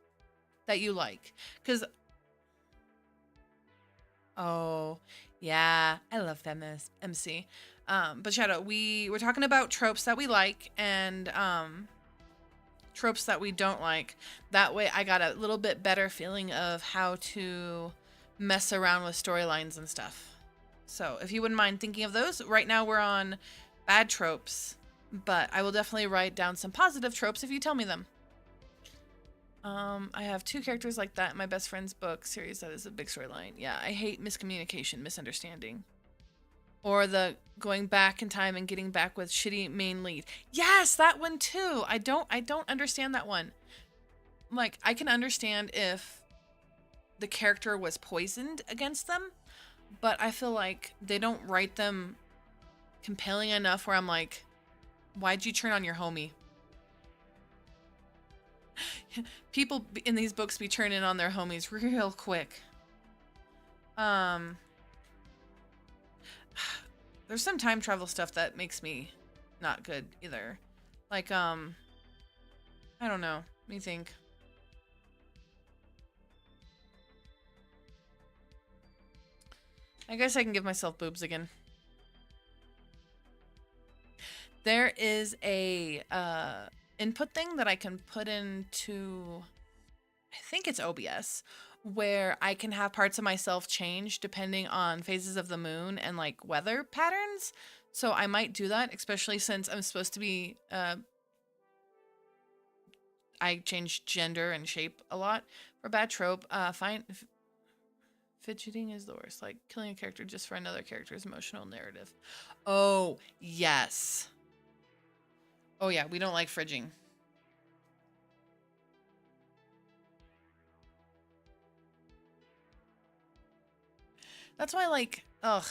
that you like? Because oh, yeah, I love feminist MC. But Shadow, we're talking about tropes that we like and tropes that we don't like. That way I got a little bit better feeling of how to mess around with storylines and stuff. So if you wouldn't mind thinking of those, right now we're on bad tropes, but I will definitely write down some positive tropes if you tell me them. I have 2 characters like that in my best friend's book series. That is a big storyline. Yeah, I hate miscommunication, misunderstanding. Or the going back in time and getting back with shitty main lead. Yes, that one too. I don't understand that one. Like, I can understand if the character was poisoned against them, but I feel like they don't write them compelling enough where I'm like, why'd you turn on your homie? People in these books be turning on their homies real quick. There's some time travel stuff that makes me not good either. Like, I don't know. Let me think. I guess I can give myself boobs again. There is a input thing that I can put into, I think it's OBS, where I can have parts of myself change depending on phases of the moon and like weather patterns. So I might do that, especially since I'm supposed to be, I change gender and shape a lot. For bad trope, fidgeting is the worst. Like killing a character just for another character's emotional narrative. Oh, yes. Oh yeah, we don't like fridging. That's why, like, ugh.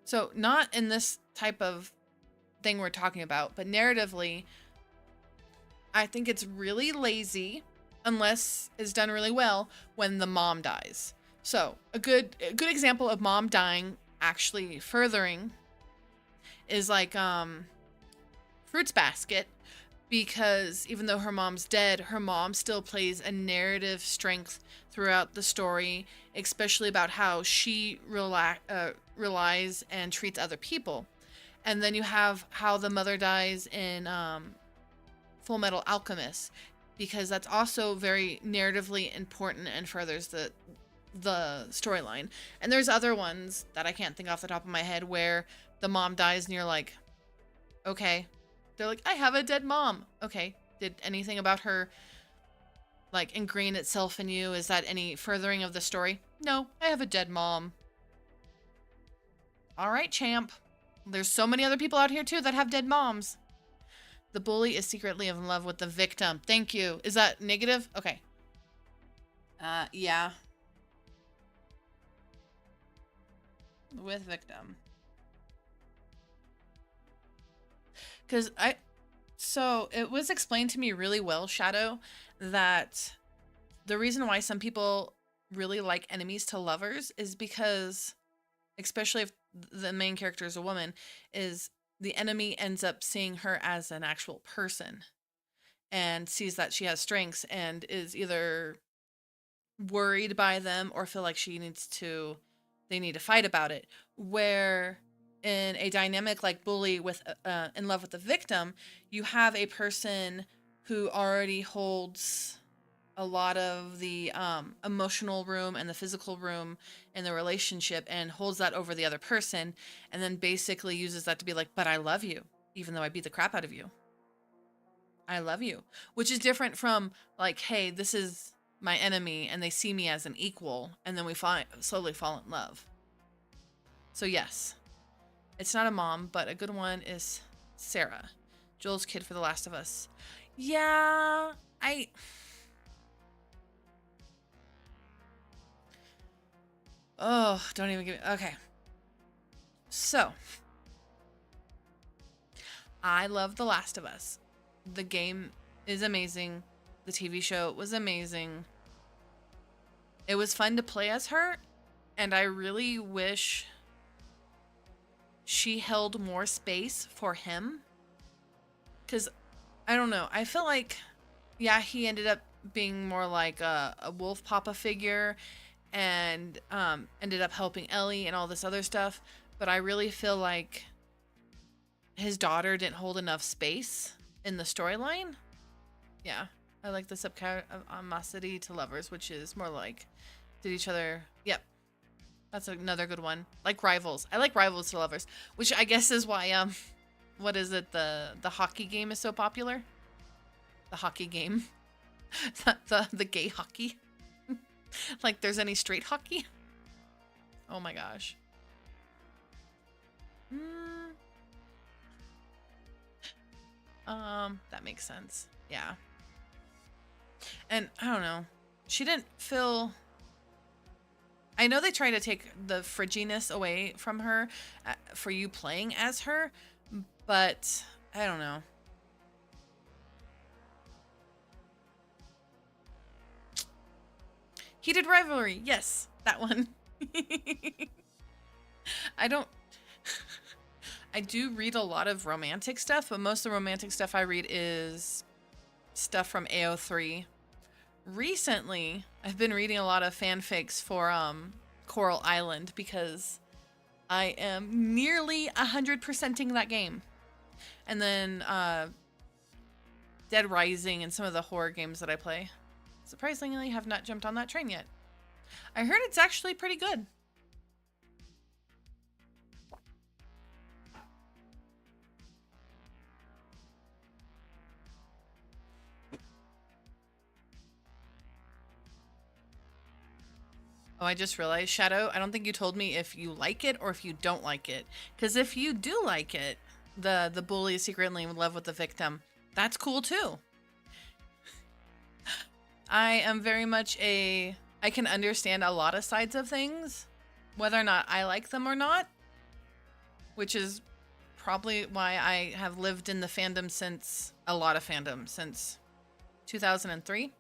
So not in this type of thing we're talking about, but narratively, I think it's really lazy, unless it's done really well, when the mom dies. So a good example of mom dying actually furthering is like Fruits Basket, because even though her mom's dead, her mom still plays a narrative strength throughout the story, especially about how she relies and treats other people. And then you have how the mother dies in Full Metal Alchemist, because that's also very narratively important and furthers the storyline. And there's other ones that I can't think off the top of my head where the mom dies and you're like, okay. They're like, I have a dead mom. Okay. Did anything about her like ingrain itself in you? Is that any furthering of the story? No, I have a dead mom. All right, champ. There's so many other people out here too that have dead moms. The bully is secretly in love with the victim. Thank you. Is that negative? Okay. Yeah. With victim. Because so it was explained to me really well, Shadow, that the reason why some people really like enemies to lovers is because, especially if the main character is a woman, is the enemy ends up seeing her as an actual person and sees that she has strengths and is either worried by them or feel like they need to fight about it. Where in a dynamic like bully with in love with the victim, you have a person who already holds a lot of the emotional room and the physical room in the relationship and holds that over the other person, and then basically uses that to be like, but I love you, even though I beat the crap out of you. I love you. Which is different from like, hey, this is my enemy and they see me as an equal, and then we slowly fall in love. So yes, it's not a mom, but a good one is Sarah, Joel's kid for The Last of Us. Yeah, oh, don't even give me... Okay. So, I love The Last of Us. The game is amazing. The TV show was amazing. It was fun to play as her, and I really wish she held more space for him. Because, I don't know, I feel like, yeah, he ended up being more like a wolf papa figure and ended up helping Ellie and all this other stuff. But I really feel like his daughter didn't hold enough space in the storyline. Yeah, I like the subcamosity to lovers, which is more like did each other. Yep, that's another good one. Like rivals. I like rivals to lovers, which I guess is why what is it? The hockey game is so popular. The hockey game, the gay hockey. Like there's any straight hockey. Oh my gosh. That makes sense. Yeah. And I don't know. She didn't feel... I know they try to take the fridginess away from her for you playing as her, but I don't know. Heated Rivalry. Yes, that one. I don't... I do read a lot of romantic stuff, but most of the romantic stuff I read is stuff from AO3. Recently, I've been reading a lot of fanfics for Coral Island because I am nearly 100%ing that game. And then Dead Rising and some of the horror games that I play. Surprisingly, have not jumped on that train yet. I heard it's actually pretty good. Oh, I just realized, Shadow, I don't think you told me if you like it or if you don't like it. Because if you do like it, the bully is secretly in love with the victim, that's cool too. I am very much I can understand a lot of sides of things, whether or not I like them or not, which is probably why I have lived in the fandom since, a lot of fandom, since 2003.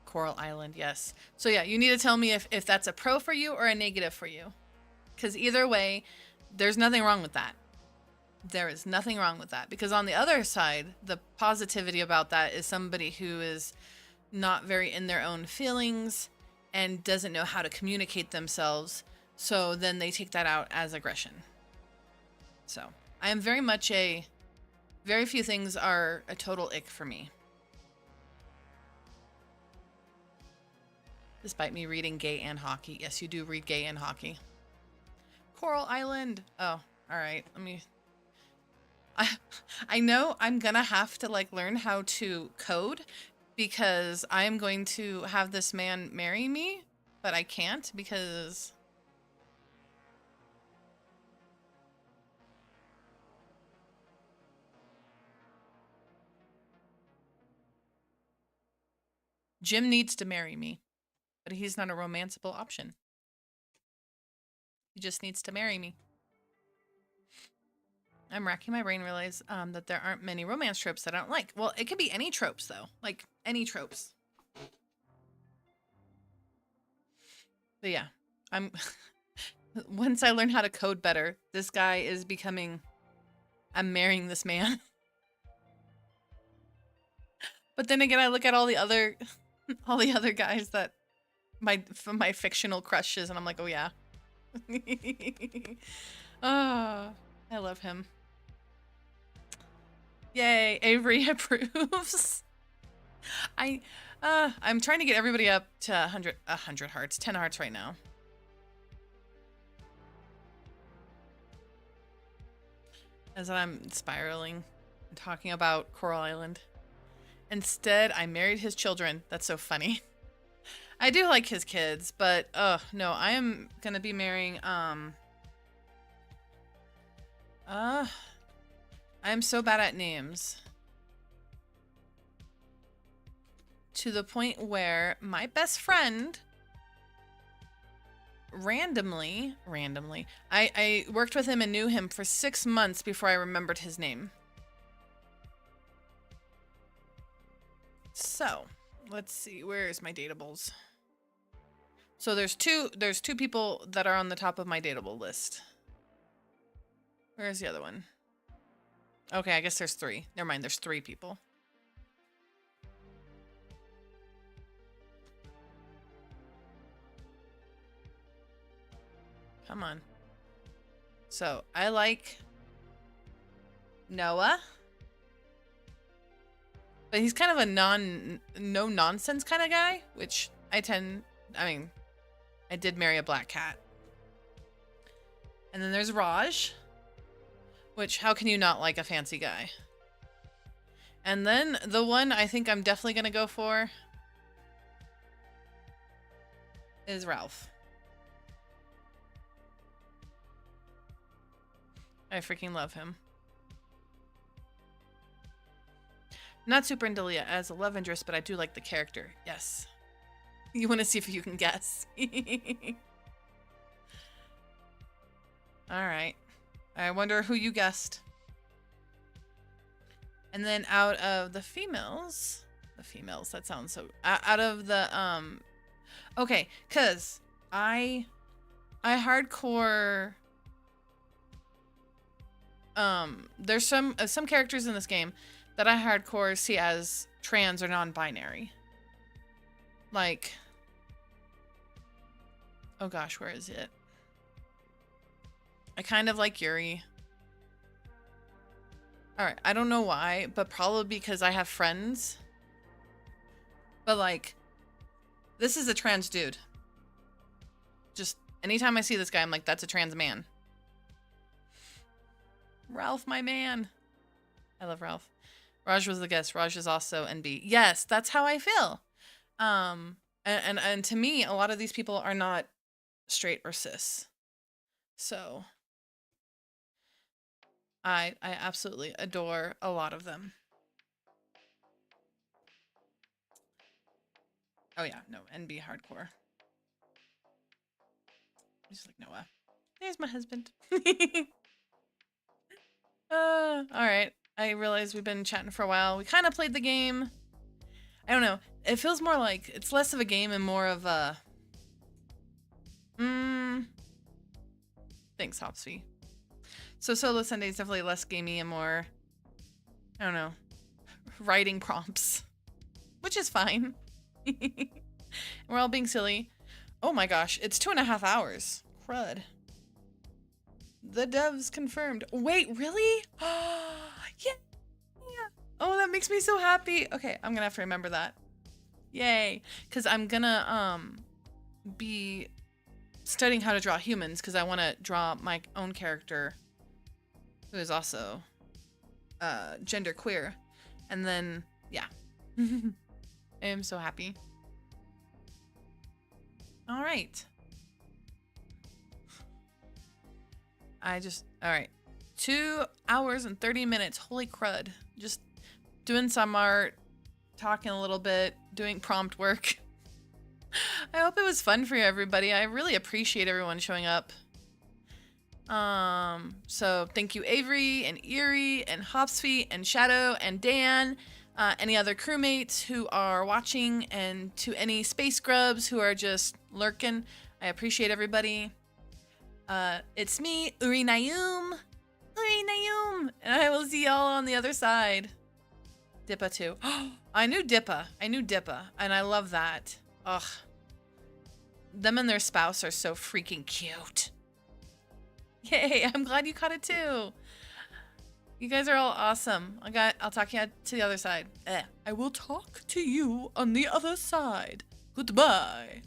Coral Island, yes. So yeah, you need to tell me if that's a pro for you or a negative for you. Because either way, there's nothing wrong with that. There is nothing wrong with that. Because on the other side, the positivity about that is somebody who is not very in their own feelings and doesn't know how to communicate themselves. So then they take that out as aggression. So I am very much very few things are a total ick for me. Despite me reading gay and hockey. Yes, you do read gay and hockey. Coral Island. Oh, all right. Let me... I know I'm gonna have to like learn how to code because I'm going to have this man marry me, but I can't because... Jim needs to marry me. But he's not a romanceable option. He just needs to marry me. I'm racking my brain, realize that there aren't many romance tropes that I don't like. Well, it could be any tropes, though. Like, any tropes. But yeah, I'm... Once I learn how to code better, this guy is becoming... I'm marrying this man. But then again, I look at all the other... all the other guys that... my fictional crushes, and I'm like, oh yeah. Oh, I love him. Yay, Avery approves. I'm trying to get everybody up to 100 hearts, 10 hearts right now. As I'm spiraling and talking about Coral Island. Instead, I married his children. That's so funny. I do like his kids, but no, I am gonna be marrying I'm so bad at names. To the point where my best friend randomly, I worked with him and knew him for 6 months before I remembered his name. So, let's see, where is my datables? So there's two people that are on the top of my dateable list. Where's the other one? Okay, I guess there's 3. Never mind, there's 3 people. Come on. So, I like Noah. But he's kind of a no-nonsense kind of guy, which I did marry a black cat. And then there's Raj, which, how can you not like a fancy guy? And then the one I think I'm definitely going to go for is Ralph. I freaking love him. Not super into Leah as a love interest, but I do like the character. Yes. You want to see if you can guess. Alright. I wonder who you guessed. And then out of the females, that sounds so, out of the, okay, cause I hardcore, there's some characters in this game that I hardcore see as trans or non-binary. Like, oh gosh, where is it? I kind of like Yuri. Alright, I don't know why, but probably because I have friends. But like, this is a trans dude. Just, anytime I see this guy, I'm like, that's a trans man. Ralph, my man. I love Ralph. Raj was the guest. Raj is also NB. Yes, that's how I feel. And to me, a lot of these people are not straight or cis. So I absolutely adore a lot of them. Oh yeah, no, NB hardcore. Just like Noah. There's my husband. All right. I realize we've been chatting for a while. We kind of played the game. I don't know. It feels more like it's less of a game and more of a. Thanks, Hopsy. So Solo Sunday is definitely less gamey and more, I don't know, writing prompts, which is fine. We're all being silly. Oh my gosh, it's 2.5 hours. Crud. The devs confirmed. Wait, really? Yeah. Oh, that makes me so happy. Okay, I'm gonna have to remember that. Yay. Because I'm gonna be studying how to draw humans because I want to draw my own character who is also gender queer. And then, yeah. I am so happy. All right. All right. 2 hours and 30 minutes. Holy crud. Just doing some art, talking a little bit, doing prompt work. I hope it was fun for everybody. I really appreciate everyone showing up. So thank you, Avery and Erie and Hopsfeet and Shadow and Dan, any other crewmates who are watching, and to any space grubs who are just lurking. I appreciate everybody. It's me, Uri Nayum, and I will see y'all on the other side. Dippa too. I knew Dippa, and I love that. Ugh. Them and their spouse are so freaking cute. Yay, I'm glad you caught it too. You guys are all awesome. I'll talk to the other side. I will talk to you on the other side. Goodbye.